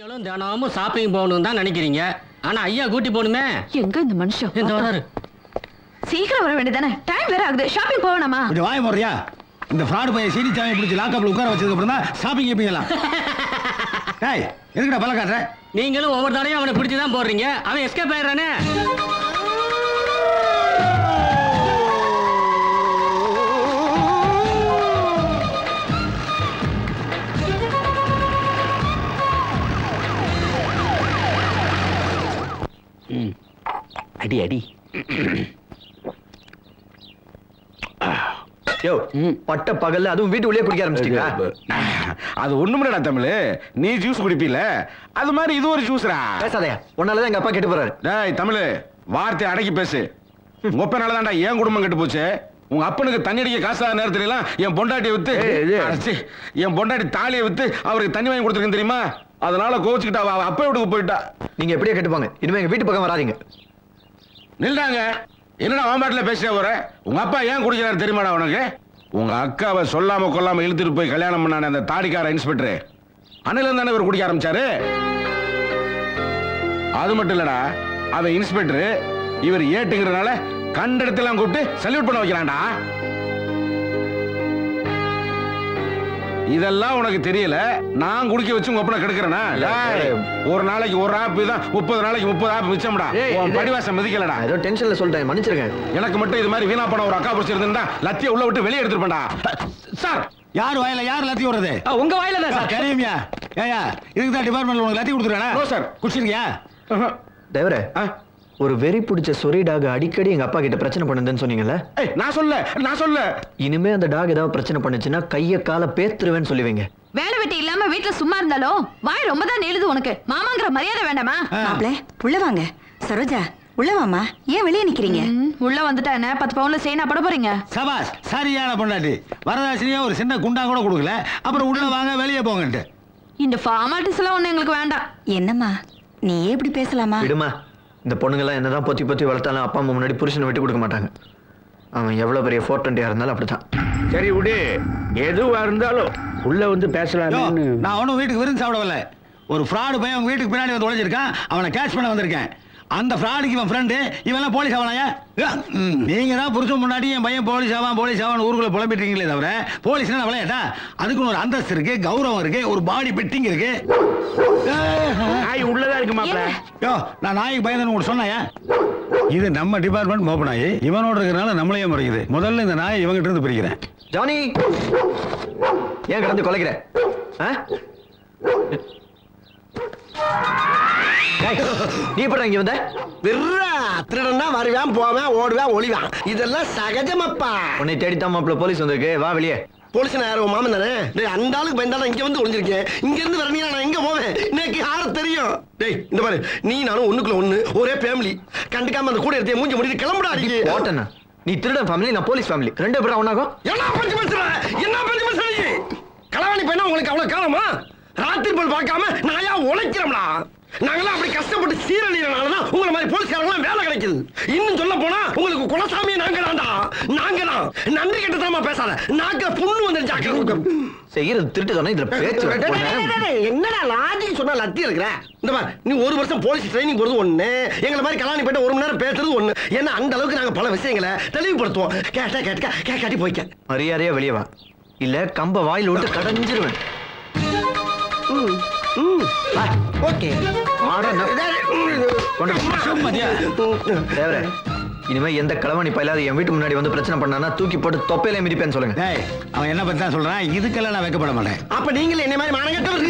நீங்களும் தினமும் ஷாப்பிங் போகணும் தான் நினைக்கிறீங்க. ஆனா ஐயா கூட்டி போகணுமே. எங்க இந்த மனுஷன்? இந்த வராரு. சீக்கிரம் வர வேண்டியதானே? டைம் வேற ஆகுது. ஷாப்பிங் போகணுமா? கொஞ்சம் வாய முறையா. இந்த ஃப்ராட் பைய சீனி சாமி பிடிச்சி லாக்கப்ல உட்கார வச்சதுக்கு அப்புறம் தான் ஷாப்பிங் எப்பீங்களா? டேய் எதுக்குடா பல காட்டுற? நீங்களும் ஒவ்வொரு தடையும் அவனை பிடிச்சி தான் போடுறீங்க. அவன் எஸ்கேப் ஆயிடுறானே. அடி அடி. யோ பட்ட பகல்ல அதுவும் வீட்டு உள்ளே குடிக்க ஆரம்பிச்சிட்டீங்களா? அது ஒண்ணுமில்லடா தமிழ், நீ ஜூஸ் குடிப்பீல அது மாதிரி இது ஒரு ஜூஸ்ரா. பேசாதயா, உன்னாலதான் எங்க அப்பா கெட்டு போறாரு. டேய் தமிழ், வார்த்தை அடக்கி பேசு. உங்க அப்பனாலதான்டா என் குடும்பம் கெட்டு போச்சு. உங்க அப்பனுக்கு தண்ணி அடிக்க காசாத நேரத்துல எல்லாம் என் பொண்டாட்டியை வித்து என் பொண்டாட்டி தாலியை வித்து அவருக்கு தண்ணி வாங்கி கொடுத்துருக்கேன் தெரியுமா? அதனால கோச்சுக்கிட்டா அப்பா வீட்டுக்கு போயிட்டா. நீங்க எப்படியே கெட்டுப்பாங்க. இனிமே எங்க வீட்டு பக்கம் வராதீங்க. நில்றாங்க. என்னடா அவன் பேசியா வர? உங்க அப்பா ஏன் குடிக்கிறாரு தெரியுமாடா உனக்கு? உங்க அக்காவை சொல்லாம கொல்லாம இழுத்துட்டு போய் கல்யாணம் பண்ணான அந்த தாடிக்கார இன்ஸ்பெக்டர் அன்னில தானே இவர் குடிக்க ஆரம்பிச்சாரு. அது மட்டும் இல்லடா, அவன் இன்ஸ்பெக்டர் இவர் ஏட்டுங்கிறனால கண்ட இடத்தெல்லாம் கூப்பிட்டு சல்யூட் பண்ண வைக்கிறான்டா. இதெல்லாம் உனக்கு தெரியல. நான் குடிக்க வச்சு உங்க அப்பனை கெடுக்கிறேனா? ஒரு நாளைக்கு ஒரு ஆப் தான் 30 நாளைக்கு 30 ஆப் மிச்சம்டா. படிவாசம் மிதிக்கலடா. ஏதோ டென்ஷன்ல சொல்லிட்டேன், மன்னிச்சிருங்க. எனக்கு மட்டும் இது மாதிரி வீணா போன ஒரு அக்கா புடிச்சு இருந்தா லத்திய உள்ள விட்டு வெளியே எடுத்துருப்பேன்டா. சார் யார் வாயில யார் லத்தி வருது? உங்க வாயில தான் சார். தெரியுமியா? ஏயா இதுக்கு தான் டிபார்ட்மெண்ட்ல உனக்கு லத்தி கொடுத்துறானா? No sir. குடிச்சிருக்கியா? தேவரே, ஒரு வெறி பிடிச்ச சொரி டாக் அடிக்கடி எங்க அப்பா கிட்ட பிரச்சனை பண்ணுதுன்னு சொன்னீங்கல்ல? நான் சொல்ல. இனிமே அந்த டாக் ஏதாவது பிரச்சனை பண்ணுச்சுன்னா கைய கால பேத்துருவேன்னு சொல்லுவீங்க. வேலை வெட்டி இல்லாம வீட்டுல சும்மா இருந்தாலும் வாய் ரொம்ப தான் நெழுது உனக்கு. மாமாங்கிற மரியாதை வேண்டாமா? மாப்ளே உள்ள வாங்க. சரோஜா உள்ள வாமா. ஏன் வெளியே நிக்கிறீங்க? உள்ள வந்துட்டா என்ன 10 பவுன்ல செயினா போட போறீங்க? சபாஸ், சரியான பொண்டாட்டி. வரதாசினியா ஒரு சின்ன குண்டா கூட கொடுக்கல. அப்புறம் உள்ள வாங்க வெளியே போங்கன்ட்டு. இந்த ஃபார்மாலிட்டிஸ் எல்லாம் ஒண்ணு எங்களுக்கு வேண்டாம். என்னம்மா நீயே இப்படி பேசலாமா? விடுமா. இந்த பொண்ணுங்கெல்லாம் என்னதான் பொத்தி பொத்தி வளர்த்தாலும் அப்பா அம்மா முன்னாடி புருஷனை விட்டு கொடுக்க மாட்டாங்க. அவன் எவ்வளவு பெரிய 420 இருந்தாலும் அப்படித்தான். சரி விடு, எதுவா இருந்தாலும் உள்ள வந்து பேசலாம். நான் அவனும் வீட்டுக்கு விருந்து சாப்பிடவில்ல. ஒரு ஃப்ராடு பையன் உங்க வீட்டுக்கு பின்னாடி வந்து உழைஞ்சிருக்கான். அவனை கேட்ச் பண்ண வந்திருக்கேன். அந்த ஃப்ராடுக்கு இவன் ஃப்ரெண்டு. இவெல்லாம் போலீஸ் ஆகலாயா? நீங்க தான் புருஷன் முன்னாடி என் பையன் போலீஸ் ஆவான் ஊருக்குள்ள புலம்பிட்டீங்களே தவிர போலீஸ்னா விளையாட்டா? அதுக்குன்னு ஒரு அந்தஸ்து இருக்கு, கௌரவம் இருக்கு, ஒரு பாடி பெட்டிங் இருக்கு. நாய் உள்ளதா இருக்கு மாப்ள. யோ நான் நாய்க்கு பயந்தேன்னு உங்களுக்கு சொன்னாயா? இது நம்ம டிபார்ட்மெண்ட் மோப்ப நாய். இவனோட இருக்கிறனால நம்மளையே முறைக்குது. முதல்ல இந்த நாயை இவங்கிட்ட இருந்து பிரிக்கிறேன். ஜானி ஏன் கிடந்து கொலைக்கிற? நீ எப்படி இங்க வந்த? திருடனா வருவான், போவான், ஓடுவான், ஒளிவான். இதெல்லாம் சகஜமப்பா. உன்னை தேடித்தான் மாப்பிள்ள போலீஸ் வந்திருக்கு. வா வெளியே. போலீஸ் யாரும் மாமன் தானே? டேய் அந்த ஆளுக்கு பயந்தாலும் இங்க வந்து ஒளிஞ்சிருக்கேன். இங்க இருந்து வரீங்க, நான் எங்க போவேன்? எனக்கு யார தெரியும்? டேய் இந்த பாரு, நீ நானும் ஒண்ணுக்குள்ள ஒண்ணு, ஒரே ஃபேமிலி. கண்டுக்காம அந்த கூட எடுத்து மூஞ்சி முடிட்டு கிளம்புடா. போட்டேன்னா நீ திருடன் ஃபேமிலி, நான் போலீஸ் ஃபேமிலி. ரெண்டு பேரும் ஒண்ணாகும். என்ன பஞ்சு பேசுற நீ? களவாணி பையனா உங்களுக்கு அவ்வளவு காலமா? ராத்திரி போல் பார்க்காம நாயா உழைக்கிறோம்டா. நாங்களாம் அப்படி கஷ்டப்பட்டு சீரழியறனாலதான் உங்களை மாதிரி போலீஸ்காரங்களாம் வேலை கிடைக்குது. இன்னும் சொல்ல போனா உங்களுக்கு குலசாமியை நாங்க தான். நன்றி கெட்டதனமா பேசாத. நாக்க புண்ணு வந்துருச்சாக்க. செய்யறது திருட்டு தானே. இதுல பேச்சு என்னடா லாஜிக் சொன்னா லத்தி இருக்கிற? இந்த மாதிரி நீ ஒரு வருஷம் போலீஸ் ட்ரைனிங் போறது ஒண்ணு, எங்களை மாதிரி கல்யாணம் போயிட்டு 1 மணி நேரம் பேசுறது ஒண்ணு. ஏன்னா அந்த அளவுக்கு நாங்க பல விஷயங்களை தெளிவுபடுத்துவோம். கேட்டி போய்க்க. மரியாதையா வெளியே வா, இல்ல கம்ப வாயில் விட்டு கடைஞ்சிருவேன். ஓகே இனிமே எந்த களவாணி பயிலாத என் வீட்டு முன்னாடி வந்து பிரச்சனை பண்ணானா தூக்கி போட்டு தொப்பையில மிதிப்பேன்னு சொல்லுங்க. அவன் என்ன பத்தி தான் சொல்றான். இதுக்கெல்லாம் நான் வைக்கப்பட மாட்டேன். அப்ப நீங்களே என்ன மாதிரி மானங்கட்டவர்?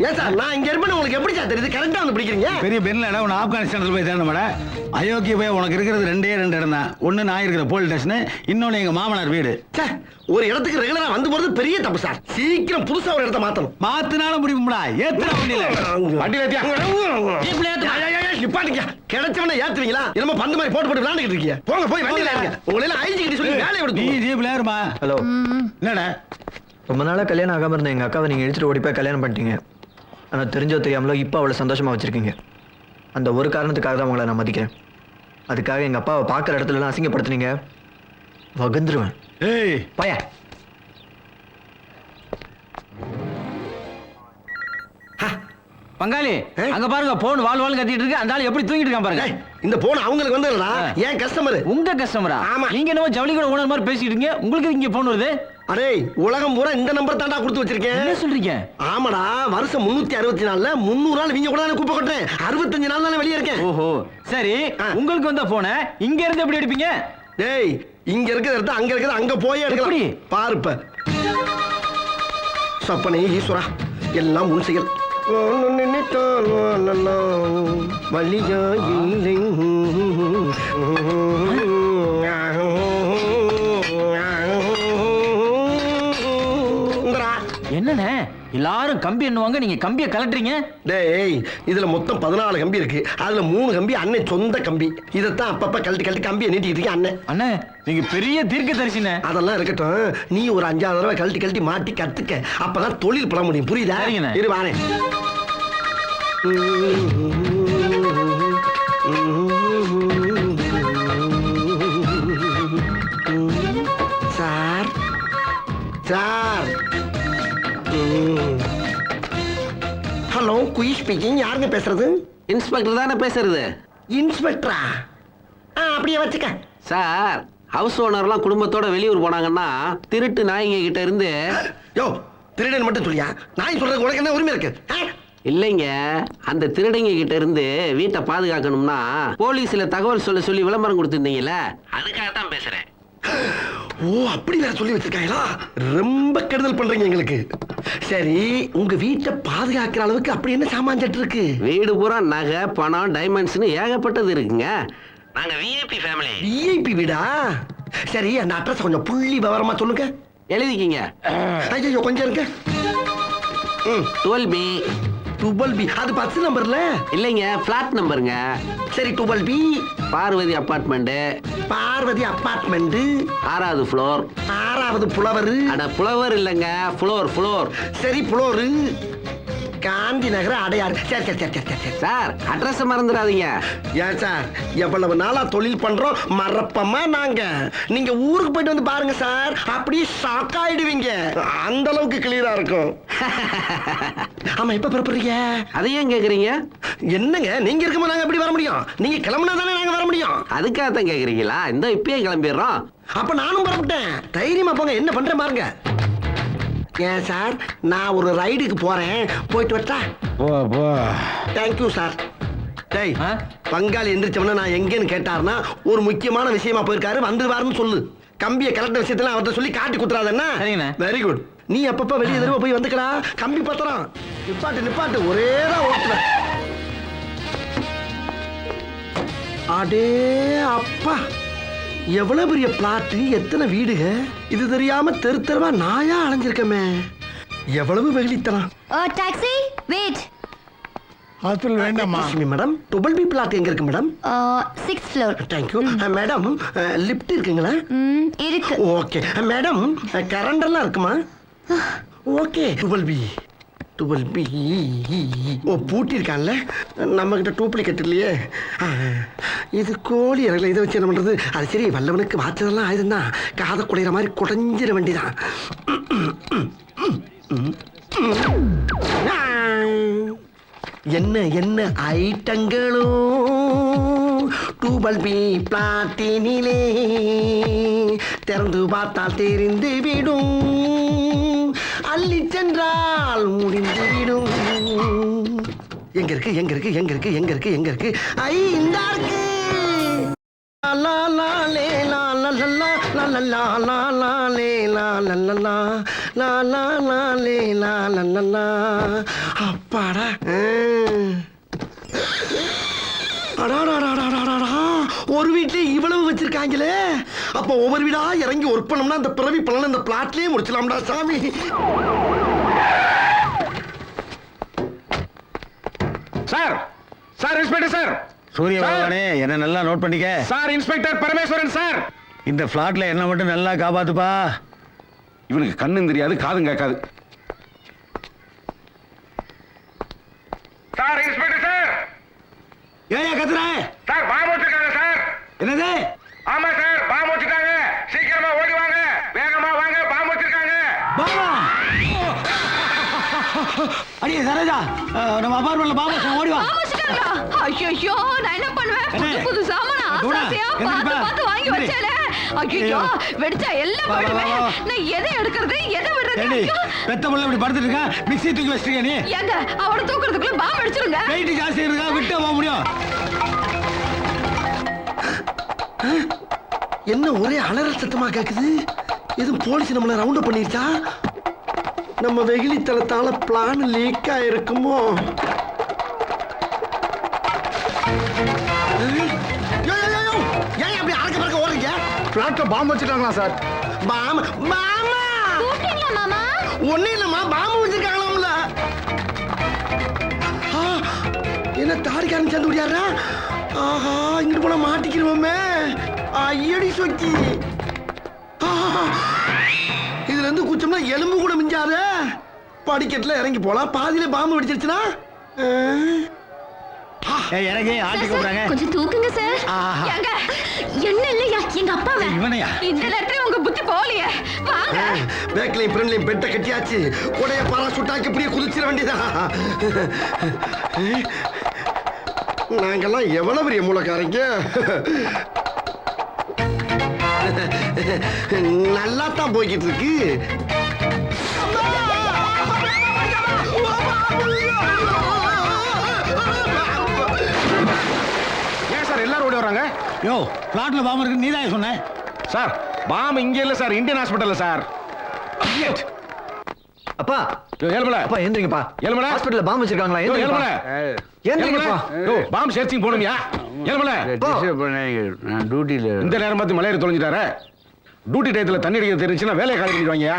ஏன் சார் நான் இங்க இருப்பேன் உங்களுக்கு எப்படி சார் தெரியுது? கரெக்டா வந்து பிடிக்கிறீங்க. பெரிய பெண்ல இடம் உன ஆப்கானிஸ்தான்ல போய் தேட மாட்டேன். அயோக்கிய போய் உனக்கு இருக்கிறது 2 இடம் தான். ஒண்ணு நான் இருக்கிற போலீஸ் ஸ்டேஷன், இன்னொன்னு எங்க மாமனார் வீடு. ஒரு இடத்துக்கு ரெகுலரா வந்து போறது பெரிய தப்பு சார். சீக்கிரம் புதுசா ஒரு இடத்தை மாத்தணும். மாத்தினாலும் முடியும்டா. ஏத்துற நிப்பாட்டிங்க. கிடைச்சவன ஏத்துவீங்களா? என்னமோ பந்து மாதிரி போட்டு போட்டு விளையாண்டுட்டு இருக்கீங்க. போங்க போய் வண்டியில இருங்க. உங்களை எல்லாம் ஐஜிக்கிட்ட சொல்லி வேலையை விடுங்க. நீ ஜீப்ல ஏறுமா. ஹலோ, என்னடா ரொம்ப நாளா கல்யாணம் ஆகாம இருந்த எங்க அக்காவை நீங்க இழுத்துட்டு ஓடி போய் கல்யாணம் பண்ணிட்டீங்க. ஆனா தெரிஞ்சோ தெரியாமலோ இப்ப அவளை சந்தோஷமா வச்சிருக்கீங்க. அந்த ஒரு காரணத்துக்காக தான் உங்களை நான் மதிக்கிறேன். அதுக்காக எங்க அப்பாவை பாக்குற இடத்துல எல்லாம் அசிங்கப்படுத்துனீங்க, வகுந்துருவேன். ஏய் பய பங்காளி அங்க பாருங்க போன் வாழ் வாழ் கத்திட்டு இருக்கு அந்த ஆள் எப்படி தூங்கிட்டு இருக்கான் பாருங்க. டேய், இந்த போன் அவங்களுக்கு வந்ததுடா. ஏன் கஸ்டமர்? உங்க கஸ்டமரா? ஆமா. நீங்க என்னமோ ஜவுளி கடை ஓனர் மாதிரி பேசிட்டு இருக்கீங்க. உங்களுக்கு இங்க போன் வருது? அடே உலகம் பூரா இந்த நம்பர் தான்டா கொடுத்து வச்சிருக்கேன். என்ன சொல்றீங்க? ஆமாடா, வருஷம் 364ல 300 நாள் நீங்க கூட தானே குப்பை கொட்டேன். 65 நாள் தானே வெளியே இருக்கேன். ஓஹோ சரி. உங்களுக்கு வந்த போனை இங்க இருந்து எப்படி எடுப்பீங்க? டேய், இங்க இருக்கிறத எடுத்து அங்க இருக்கிறத அங்க போய் எடுக்கலாம். எப்படி? பாருப்ப. சப்பனே ஈஸ்வரா, எல்லாம் உன் செயல். வலியா இல்லை. என்னண்ணே எல்லாரும் கம்பி எண்ணுவாங்க, நீங்க கம்பியை கலட்டுறீங்க. டேய், இதுல மொத்தம் 14 கம்பி இருக்கு. அதுல 3 கம்பி அண்ணன் சொந்த கம்பி. இதத்தான் அப்பப்ப கழட்டி கழட்டி கம்பியை நீட்டிட்டு இருக்கேன் அண்ணன். அண்ணே நீங்க பெரிய தீர்க்க தரிசினே. அதெல்லாம் இருக்கட்டும், நீ ஒரு 5-6 தடவை கழட்டி கழட்டி மாட்டி கத்துக்க. அப்பதான் தொழில் பண்ண முடியும். புரியுதா? சரிங்கண்ணே. இரு வாரேன். Sir sir. ஹலோ, குயி ஸ்பீக்கிங். யாருங்க பேசுறது? இன்ஸ்பெக்டர் தானே பேசுறது? இன்ஸ்பெக்டரா? அப்படியே வச்சுக்க. சார், ஹவுஸ் ஓனர்லாம் குடும்பத்தோட வெளியூர் போனாங்கன்னா திருட்டு நாய்ங்க கிட்ட இருந்து. யோ, திருடன் மட்டும் சொல்லியா? நாய் சொல்றது உனக்கு என்ன உரிமை இருக்கு? இல்லைங்க, அந்த திருடங்க கிட்ட இருந்து வீட்டை பாதுகாக்கணும்னா போலீஸ்ல தகவல் சொல்லி விளம்பரம் கொடுத்துருந்தீங்கல்ல, அதுக்காக தான் பேசுறேன். ஓ, அப்படி வேற சொல்லி வச்சிருக்காங்களா? ரொம்ப கெடுதல் பண்றீங்க எங்களுக்கு. சரி, உங்க வீட்டை பாதுகாக்கிற அளவுக்கு அப்படி என்ன சாமான் சட்டு இருக்கு? வீடு பூரா நகை, பணம், டைமண்ட்ஸ்னு ஏகப்பட்டது இருக்குங்க. நாங்க விஐபி ஃபேமிலி. விஐபி வீடா? சரி, அந்த அட்ரஸ் கொஞ்சம் புள்ளி விவரமா சொல்லுங்க. எழுதிக்கிங்க. ஐயோ, கொஞ்சம் இருக்கு. 12B. 12B அது 10 நம்பர்ல? இல்லைங்க, பிளாட் நம்பருங்க. சரி, 12B. Parvathi apartment. Parvathi apartment. 6வது ஃப்ளோர். 6வது புலவர். அட புலவர் இல்லைங்க, ஃப்ளோர். சரி, புலோரு. காந்தி நகர், அடையாறு. சரி சரி சரி சரி சரி. சார், அட்ரஸ் மறந்துடாதீங்க. ஏன் சார், எவ்வளவு நாளா தொழில் பண்றோம், மறப்பமா நாங்க? நீங்க ஊருக்கு போயிட்டு வந்து பாருங்க சார், அப்படியே ஷாக் ஆயிடுவீங்க. அந்த அளவுக்கு கிளியரா இருக்கும். ஆமா, எப்ப புறப்படுறீங்க? அதையும் கேக்குறீங்க? என்னங்க, நீங்க இருக்கும்போது நாங்க எப்படி வர முடியும்? நீங்க கிளம்புனா தானே நாங்க வர முடியும். அதுக்காக தான் கேக்குறீங்களா? இந்த இப்பயே கிளம்பிடுறோம். அப்ப நானும் புறப்பட்டேன். தைரியமா போங்க, என்ன பண்றேன் பாருங்க. ஏன் சார், நான் ஒரு ரைடுக்கு போறேன், போயிட்டு வரட்டா? Thank you sir. டேய், பங்காளி எந்திரிச்சவன நான் எங்கேன்னு கேட்டாருன்னா ஒரு முக்கியமான விஷயமா போயிருக்காரு, வந்துருவாருன்னு சொல்லு. கம்பியை கலெக்டர் விஷயத்துல அவர்கிட்ட சொல்லி காட்டி குத்துறாதன்னா. Very good. நீ அப்பப்ப வெளியே தடவை போய் வந்துக்கலாம். கம்பி பத்திரம் நிப்பாட்டு ஒரேதான் ஓட்டுவேன். அடே அப்பா, எவ்வளவு பெரிய பிளாட், எத்தனை வீடுக. இது தெரியாம தெரு தெருவா நாயா அலைஞ்சிருக்கமே. எவ்வளவு வெகுளித்தனம். Taxi wait. ஹாஸ்பிட்டல் வேண்டாமா? மேடம், 12B பிளாட் எங்க இருக்கு madam? 6th floor. Thank you madam. Lift இருக்குங்களா? இருக்கு. ஓகே மேடம், கரண்ட் எல்லாம் இருக்குமா? ஓகே. 12B ஓ, பூட்டி இருக்கான்ல. நம்ம கிட்ட டூப்ளிகேட் இல்லையே. இது கோழி இறங்கல, இதை வச்சு என்ன பண்றது? அது சரி, வல்லவனுக்கு வாச்சதெல்லாம் ஆயுதம்தான். காதை குடையிற மாதிரி குடைஞ்சிட வேண்டிதான். என்ன ஐட்டங்களோ 12B பிளாட்டினிலே திறந்து பார்த்தால் தெரிந்து விடும், அள்ளி சென்றால் முடிந்து விடும். எங்க இருக்கு? ஐ, இந்தா இருக்கு. லா லா லே லா லா லா லா லா லா லா லா லே லா லா லா லா லா லா லா லே லா லா லா லா. அப்பாடா. ஒரு வீட்லயே இவ்வளவு வச்சிருக்காங்களே. அப்ப ஒவ்வொரு வீடா இறங்கி ஒர்க் பண்ணோம்னா அந்த பிறவி பலன் இந்த பிளாட்லயே முடிச்சலாம்டா சாமி. Sir, inspector sir. சூரிய பகவானே, என்ன நல்லா நோட் பண்ணிக்க. Sir, inspector Parameswaran sir. இந்த பிளாட்ல என்ன மட்டும் நல்லா காப்பாத்துப்பா. இவனுக்கு கண்ணும் தெரியாது, காதும் கேட்காது. Sir, inspector sir. ஏயா கத்துற? சார், பாம்பு வச்சிருக்காங்க சார். என்னது? ஆமா சார், பாம்பு வச்சிருக்காங்க. சீக்கிரமா ஓடி வாங்க, வேகமா வாங்க, பாம்பு வச்சிருக்காங்க. பாபா! அடியே சரோஜா, நம்ம அபார்ட்மெண்ட்ல பாபா ஓடி வா. ஐயோ நான் என்ன பண்ணுவேன்? அண்ணே. புது சாமான் டூடா, ஆசையா எந்திரிப்பா. பார்த்து வாங்கி எந்திரி. வச்சேனே. ஐயோ வெடிச்சா எல்லாம் வா, வா, போயிடுமே. வா, வா. நான் எதை எடுக்கிறது எதை விடுறது? ஏண்டி ஐயோ. பெத்த புள்ள இப்படி படுத்துட்டு இருக்கா, மிக்ஸி தூக்கி வச்சிருக்க நீ. ஏங்க அவனை தூக்குறதுக்குள்ள பாம்பு அடிச்சிருங்க. வெயிட் ஜாஸ்தி இருக்கா, விட்டு போக முடியும். என்ன ஒரே அலறல் சத்தமா கேக்குது? எதுவும் போலீஸ் நம்மள ரவுண்ட் அப் பண்ணிருச்சா? நம்ம வெகுளித்தனத்தால பிளான் லீக் ஆயிருக்குமோ? ஏன் அப்படி அறக்க பறக்க ஓடுறீங்க? பிளாட்ல பாம்பு வச்சிட்டாங்களா சார்? மாமா மாமா கூப்பிட்டீங்களா மாமா? ஒண்ணு இல்லம்மா, பாம்பு வச்சிருக்காங்களாம்ல. ஆ, என்ன தாடிக்காரன் சேர்ந்து ஓடியாரா? ஆஹா, இங்கிட்டு போனா மாட்டிக்கிறோமே. ஐயடி சொக்கி. இதுல இருந்து குச்சம்னா எலும்பு கூட மிஞ்சாது. படிக்கட்டுல இறங்கி போலாம், பாதியில பாம்பு வெடிச்சிருச்சுன்னா ஏய் இறங்கி ஆட்டி கூப்பிடுறாங்க. கொஞ்சம் தூக்குங்க சார். ஆஹா. ஏங்க என்ன இல்லையா எங்க அப்பாவை? இவனையா? இந்த நேரத்துல உங்க புத்தி போகலையே. வாங்க. பேக்லையும் ஃப்ரண்ட்லையும் பெட்டை கட்டியாச்சு. உடைய பாராசூட்டாக்கி இப்படியே குதிச்சிட வேண்டியதா. நாங்கெல்லாம் எவ்வளவு பெரிய மூலக்காரங்க. நல்லா தான் போய்கிட்டு இருக்கு. ஏன் சார் எல்லாரும் ஓடி வராங்க? யோ பிளாட்ல பாம்பு இருக்கு, நீ தான் சொன்ன. சார் பாம்பு இங்க இல்ல சார், இந்தியன் ஹாஸ்பிட்டல்ல சார். அப்பா ஏழுமலை அப்பா எந்திரிங்கப்பா. ஏழுமலை. ஹாஸ்பிடல்ல பாம்பு வச்சிருக்காங்களா? ஏழுமலை. எந்திரிங்கப்பா. பாம்பு சேர்த்திங் போகணுமியா? ஏழுமலை. நான் டியூட்டியில இந்த நேரம் பார்த்து மலையேறி தொலைஞ்சிட்டாரு. டியூட்டி டயத்துல தண்ணி அடிக்க தெரிஞ்சுன்னா வேலையை காலி பண்ணிடுவாங்க.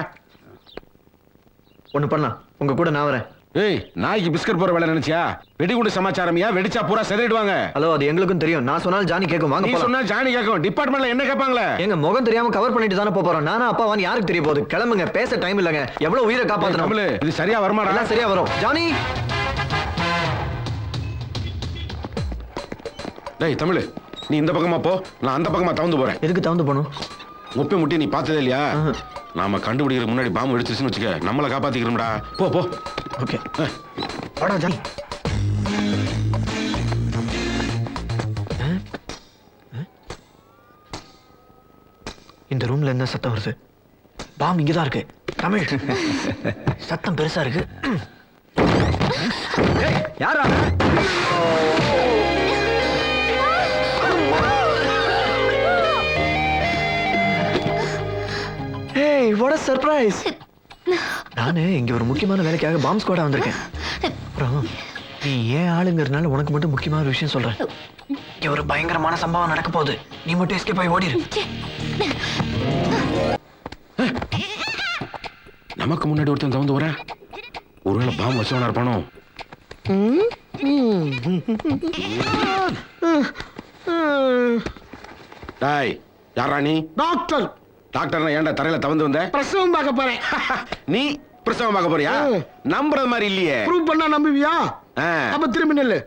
ஒண்ணு பண்ணலாம், உங்க கூட நான் வரேன். ஏய் நாய்க்கு பிஸ்கட் போற வேலை நினைச்சியா? வெடிகுண்டு சமாச்சாரமியா? வெடிச்சா பூரா செதறிடுவாங்க. ஹலோ, அது எங்களுக்கும் தெரியும். நான் சொன்னாலும் ஜானி கேட்கும். வாங்க நீ போலாம். சொன்னா ஜானி கேட்கும், டிபார்ட்மெண்ட்ல என்ன கேட்பாங்களே? எங்க முகம் தெரியாம கவர் பண்ணிட்டு தானே போறோம். நானா அப்பாவான்னு யாருக்கு தெரிய போகுது? கிளம்புங்க, பேச டைம் இல்லங்க. எவ்வளவு உயிரை காப்பாத்தணும். தமிழ் இது சரியா வரமாடா? எல்லாம் சரியா வரும். ஜானி. டேய் தமிழ், நீ இந்த பக்கமா போ, நான் அந்த பக்கமா தவந்து போறேன். எதுக்கு தவந்து போகணும்? முப்பை முட்டி நீ பார்த்ததே இல்லையா? நாம கண்டுபிடிக்கிற முன்னாடி பாம்பு வெடிச்சிருச்சுன்னு வச்சுக்க, நம்மளை காப்பாத்திக்கிறோம்டா. போ போ. ஓகே. வாடா ஜானி. இந்த ரூம்ல என்ன சத்தம் வருது? பாம் இங்கதான் இருக்கு. தமிழ், சத்தம் பெருசா இருக்கு. யாரா? ஏய், what a surprise. நானு இங்க ஒரு முக்கியமான வேலைக்காக பாம்பு ஸ்குவாடா வந்திருக்கேன். அப்புறம் நீ ஏன் ஆளுங்கிறதுனால உனக்கு மட்டும் முக்கியமான ஒரு விஷயம் சொல்றேன். இங்க ஒரு பயங்கரமான சம்பவம் நடக்க போகுது. நீ மட்டும் எஸ்கேப் ஆகி ஓடிரு. நமக்கு முன்னாடி ஒருத்தன் தவந்து வரேன். ஒருவேளை பாம்பு வச்சவனா இருப்பானோ? டாய் யாரா நீ? டாக்டர். டாக்டர்னா ஏன்டா தரையில தவந்து வந்த? பிரசவம் பார்க்க போறேன். நீ பிரசவம் பார்க்க போறியா? நம்புறது மாதிரி இல்லையே. ப்ரூவ் பண்ணா நம்புவியா? அப்ப திரும்பி நில்லு.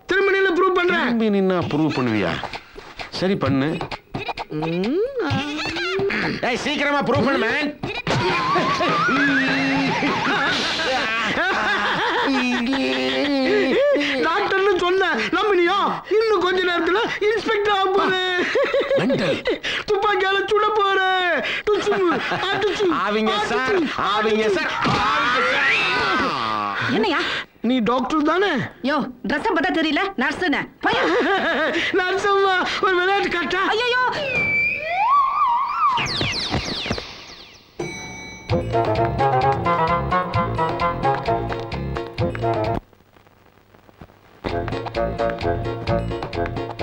திரும்பி நில்லு, ப்ரூவ் பண்றேன். திரும்பி நின்னா ப்ரூவ் பண்ணுவியா? சரி பண்ணு. டேய் சீக்கிரமா ப்ரூவ் பண்ணு மேன். டாக்டர்னு சொன்ன நம்பினியா? இன்னும் கொஞ்ச நேரத்துல இன்ஸ்பெக்டர் ஆக போறேன். துப்பாக்கியால சுட போறேன். ஆவிங்க சார், ஆவிங்க சார். என்னையா? நீ டாக்டர் தானே? யோ ட்ரெஸ் பார்த்தா தெரியல, நர்ஸ்னு. நர்ஸ் அம்மா, ஒரு விளையாட்டு காட்டா? ஐயோ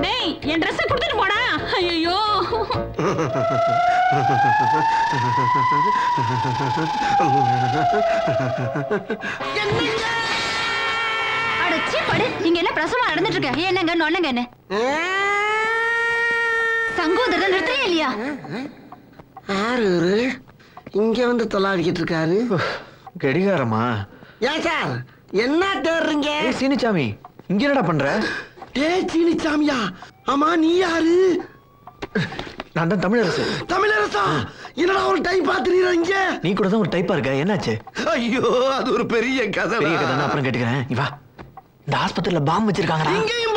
டேய், என் ட்ரெஸ் கொடுத்துட்டு போடா. ஐயோ அடச்சி படு. நீங்க என்ன பிரசவம் நடந்துட்டு இருக்க? என்னங்க நொன்னங்க என்ன சங்கோதரன் நிறுத்தவே இல்லையா? யாரு இங்க வந்து தொலாடிக்கிட்டு இருக்காரு? கடிகாரமா? ஏன் சார் என்ன தேடுறீங்க? ஏய் சீனிச்சாமி, இங்க என்னடா பண்ற? டேய் சீனிச்சாமியா, ஆமா நீ யாரு? நான் தான் தமிழரசு. தமிழரசா? என்னடா ஒரு டைம் பாத்துறீங்க? நீ கூட தான் ஒரு டைப்பா இருக்க, என்னாச்சு? ஐயோ அது ஒரு பெரிய கதை. பெரிய கதை அப்புறம் கேட்டுக்கிறேன். நீ வா, இந்த ஆஸ்பத்திரியில பாம்பு வச்சிருக்காங்கடா. இங்கேயும்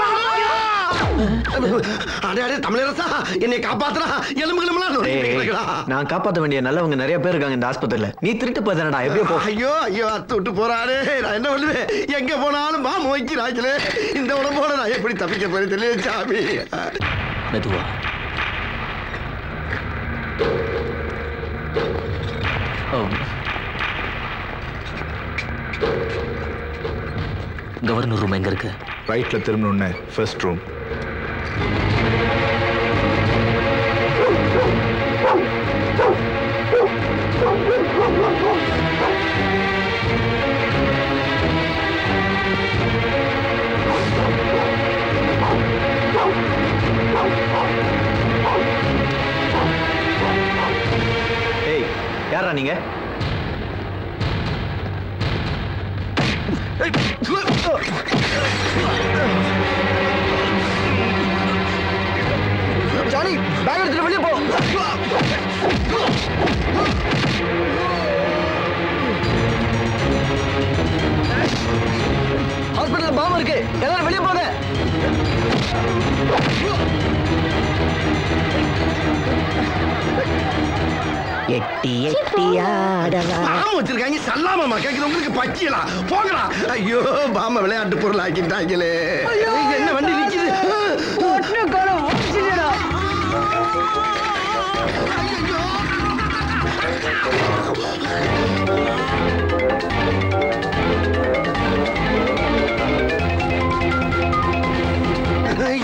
அடே அடே தமிழரசா, என்னை காப்பாத்துறா. எலும்புகளெல்லாம் நொறுங்கிடுறா. நான் காப்பாத்த வேண்டிய நல்லவங்க நிறைய பேர் இருக்காங்க இந்த ஆஸ்பத்திரியில. நீ திருட்டு போதனடா, எப்படியோ போ. ஐயோ ஐயோ அத்து விட்டு போறாரு. நான் என்ன பண்ணுவேன்? எங்க போனாலும் பாம்பு வைக்கிறாங்களே. இந்த உடம்போட நான் எப்படி தப்பிக்க போறேன் தெரியல சாமி. மெதுவா. கவர்னர் ரூம் எங்க இருக்கு? ரைட்ல திரும்பணும்னு ஃபர்ஸ்ட் ரூம். ஏய், யாரா நீங்க? ஜானி, பேக் எடுத்துட்டு வெளியே போ. ஹாஸ்பிட்டல்ல பாம்பு இருக்கு, எல்லாரும் வெளியே போங்க. எட்டி எட்டி ஆடலாம். பாம்பு வச்சிருக்காங்க சல்லாமமா கேக்குது உங்களுக்கு பச்சியலா போங்கடா. ஐயோ பாம்பை விளையாட்டு பொருள் ஆக்கிட்டாங்களே. என்ன வண்டி நிக்குது?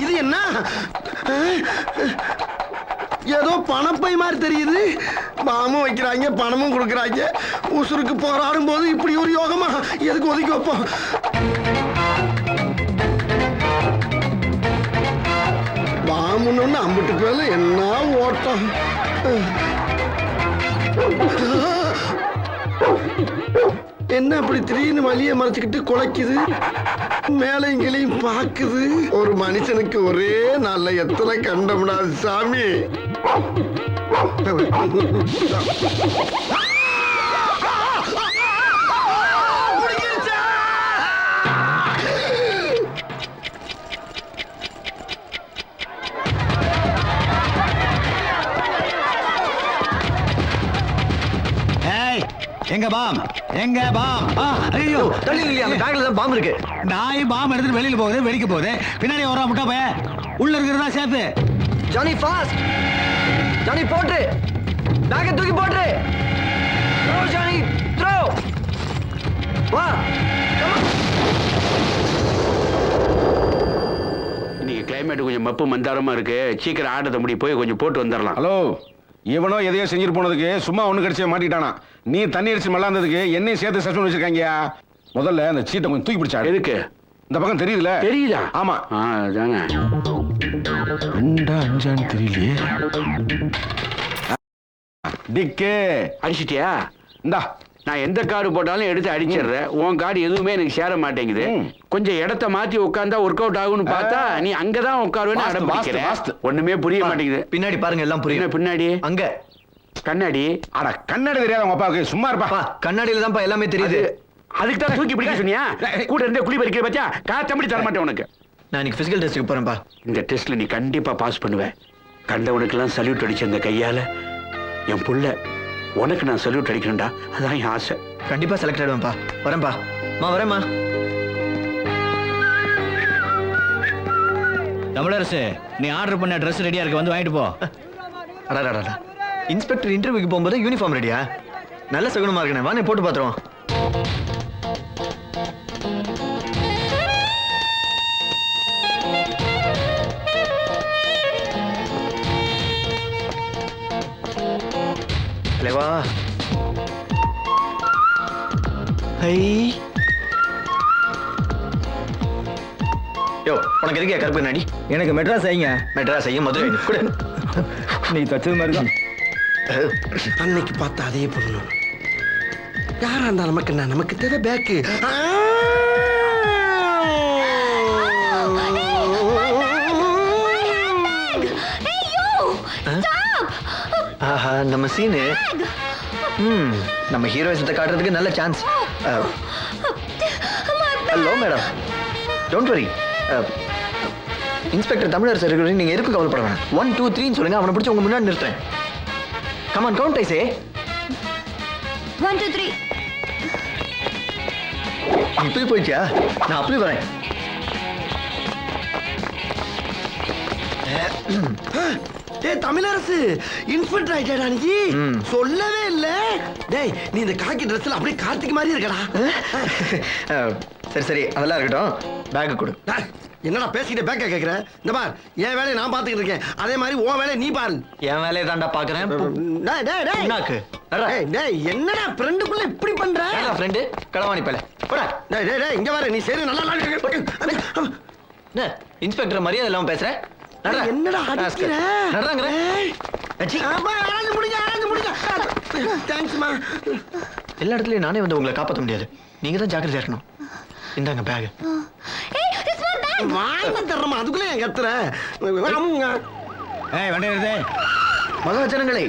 இது என்ன? ஏதோ பணப்பை மாதிரி தெரியுது. பாமும் வைக்கிறாங்க, பணமும் கொடுக்குறாங்க. உசுருக்கு போராடும் போது இப்படி ஒரு யோகமா? எதுக்கு ஒதுக்கி வைப்போம்? பாமுன்னு அம்பிட்டு பேர்ல என்ன ஓட்டம். என்ன அப்படி திடீர்னு வலியை மறைச்சுக்கிட்டு குலைக்குது, மேலையும் கீழையும் பாக்குது. ஒரு மனுஷனுக்கு ஒரே நாள்ல எத்தனை கண்டம்டா சாமி. எங்க பாம்? எங்க பாம்? ஐயோ தள்ளி இல்லையா, அந்த பேக்ல தான் பாம்பு இருக்கு. நாய் பாம் எடுத்துட்டு வெளியில போகுது, வெடிக்க போகுது. பின்னாடி வரா முட்டா பைய, உள்ள இருக்கிறதா சேஃப். ஜானி ஃபாஸ்ட், ஜானி போட்டு பேக்கை தூக்கி போட்டு. Throw Johnny, throw. வா. இன்னைக்கு கிளைமேட் கொஞ்சம் மப்பு மந்தாரமா இருக்கு. சீக்கிரம் ஆட்டத்தை முடி போய் கொஞ்சம் போட்டு வந்துடலாம். ஹலோ, இவனோ எதையோ செஞ்சுட்டு போனதுக்கு சும்மா ஒண்ணு கடிச்சு மாட்டிட்டானா. நீ தண்ணி அடிச்சு மல்லாந்ததுக்கு என்னையும் சேர்த்து சஸ்பெண்ட் வச்சிருக்காங்கயா. முதல்ல அந்த சீட்டை கொஞ்சம் தூக்கி பிடிச்சா. எதுக்கு? இந்த பக்கம் தெரியுதுல? தெரியுதா? ஆமா. அதானே. 2 5 தெரியலையே. டிக்கே அடிச்சிட்டியா? இந்தா, நான் எந்த கார்டு போட்டாலும் எடுத்து அடிச்சிடுறேன். உன் கார்டு எதுவுமே எனக்கு சேர மாட்டேங்குது. கொஞ்சம் இடத்த மாத்தி உட்கார்ந்தா ஒர்க் அவுட் ஆகும்னு பார்த்தா நீ அங்கதான் உட்காருவேன்னு அடம் பிடிக்கிற. ஒண்ணுமே புரிய மாட்டேங்குது. பின்னாடி பாருங்க, எல்லாம் புரியும். பின்னாடி அங்க கண்ணாடி. அட கண்ணாடி தெரியாத உங்க அப்பாவுக்கு? சும்மா இருப்பா. கண்ணாடியில தான்ப்பா எல்லாமே தெரியுது. அதுக்கு தான் தூக்கி பிடிக்க சொன்னியா? கூட இருந்தே குழி பறிக்கிற பத்தியா? காத்தம்படி தர மாட்டேன் உனக்கு. நான் இன்னைக்கு பிசிக்கல் டெஸ்ட்டுக்கு போறேன்ப்பா. இந்த டெஸ்ட்ல நீ கண்டிப்பா பாஸ் பண்ணுவேன். கண்டவனுக்கெல்லாம் சல்யூட் அடிச்ச அந்த கையால என் புள்ள உனக்கு நான் சல்யூட் அடிக்கணும்டா. அதான் என் ஆசை. கண்டிப்பா செலக்ட் ஆயிடுவேன்ப்பா. வரேன்ப்பா. வரேம்மா. தமிழரசு, நீ ஆர்டர் பண்ண ட்ரெஸ் ரெடியா இருக்கு, வந்து வாங்கிட்டு போ. அடடா, இன்ஸ்பெக்டர் இன்டர்வியூக்கு போகும்போது யூனிஃபார்ம் ரெடியா? நல்ல சகுனமா இருக்கணும். வாங்க போட்டு பாத்துருவோம். வா. ஹை யோ, உனக்கு எதுக்கு கருப்பு நாடி? எனக்கு மெட்ராஸ் ஐங்க. மெட்ராஸ் ஐயா மதுரை கூட நீ தச்சது மாதிரி தான். அன்னைக்கு பார்த்தா அதே பொண்ணு. யாரா இருந்தா நமக்கு என்ன? நமக்கு தேவை பேக்கு. ஆஹா, நம்ம சீனு நம்ம ஹீரோயிசத்தை காட்டுறதுக்கு நல்ல chance. Hello madam, don't worry. Inspector தமிழர் சார் இருக்கிறது நீங்க எதுக்கு கவலைப்பட வேணாம். 1 2 3 சொல்லுங்க, அவனை பிடிச்சி உங்க முன்னாடி நிறுத்துறேன். Come on count ஐசே. 1 2 3. இப்படி போயிட்டியா? நான் அப்படி வரேன். டேய் தமிழரசு, இன்ஸ்பெக்டர் ஆயிட்டா நீ? சொல்லவே இல்ல. டேய் நீ இந்த காக்கி ட்ரெஸ்ல அப்படியே கார்த்திக் மாதிரி இருக்கடா. சரி சரி, அதெல்லாம் இருக்கட்டும். பேக் கொடு. என்னடா பேசிக்கிட்டே பேக்க கேக்குற? இந்த பார், என் வேலையை நான் பாத்துக்கிட்டு இருக்கேன், அதே மாதிரி உன் வேலையை நீ பாரு. என் வேலையை தான்டா பாக்குறேன். டேய் டேய் டேய் என்னாக்கு? டேய் டேய் என்னடா ஃப்ரெண்டுக்குள்ள இப்படி பண்ற? ஏடா ஃப்ரெண்ட் களவாணி பையல. போடா. டேய் டேய் டேய் இங்க வர, நீ சரி நல்லா என்ன இன்ஸ்பெக்டர் மரியாதை இல்லாம பேசுற? என்னடா அடிக்கிற? நடறாங்கற. அச்சி. ஆமா ஆரஞ்சு முடிங்க. தேங்க்ஸ்மா. எல்லா இடத்துலயும் நானே வந்து உங்களை காப்பாற்ற முடியாது. நீங்க தான் ஜாக்கிரதையா இருக்கணும். இந்தாங்க பேக். வாங்கி தர்றமா, அதுக்குள்ளே என் கத்துற. ஏய் வண்டி நிறுத்து. மகாஜனங்களே,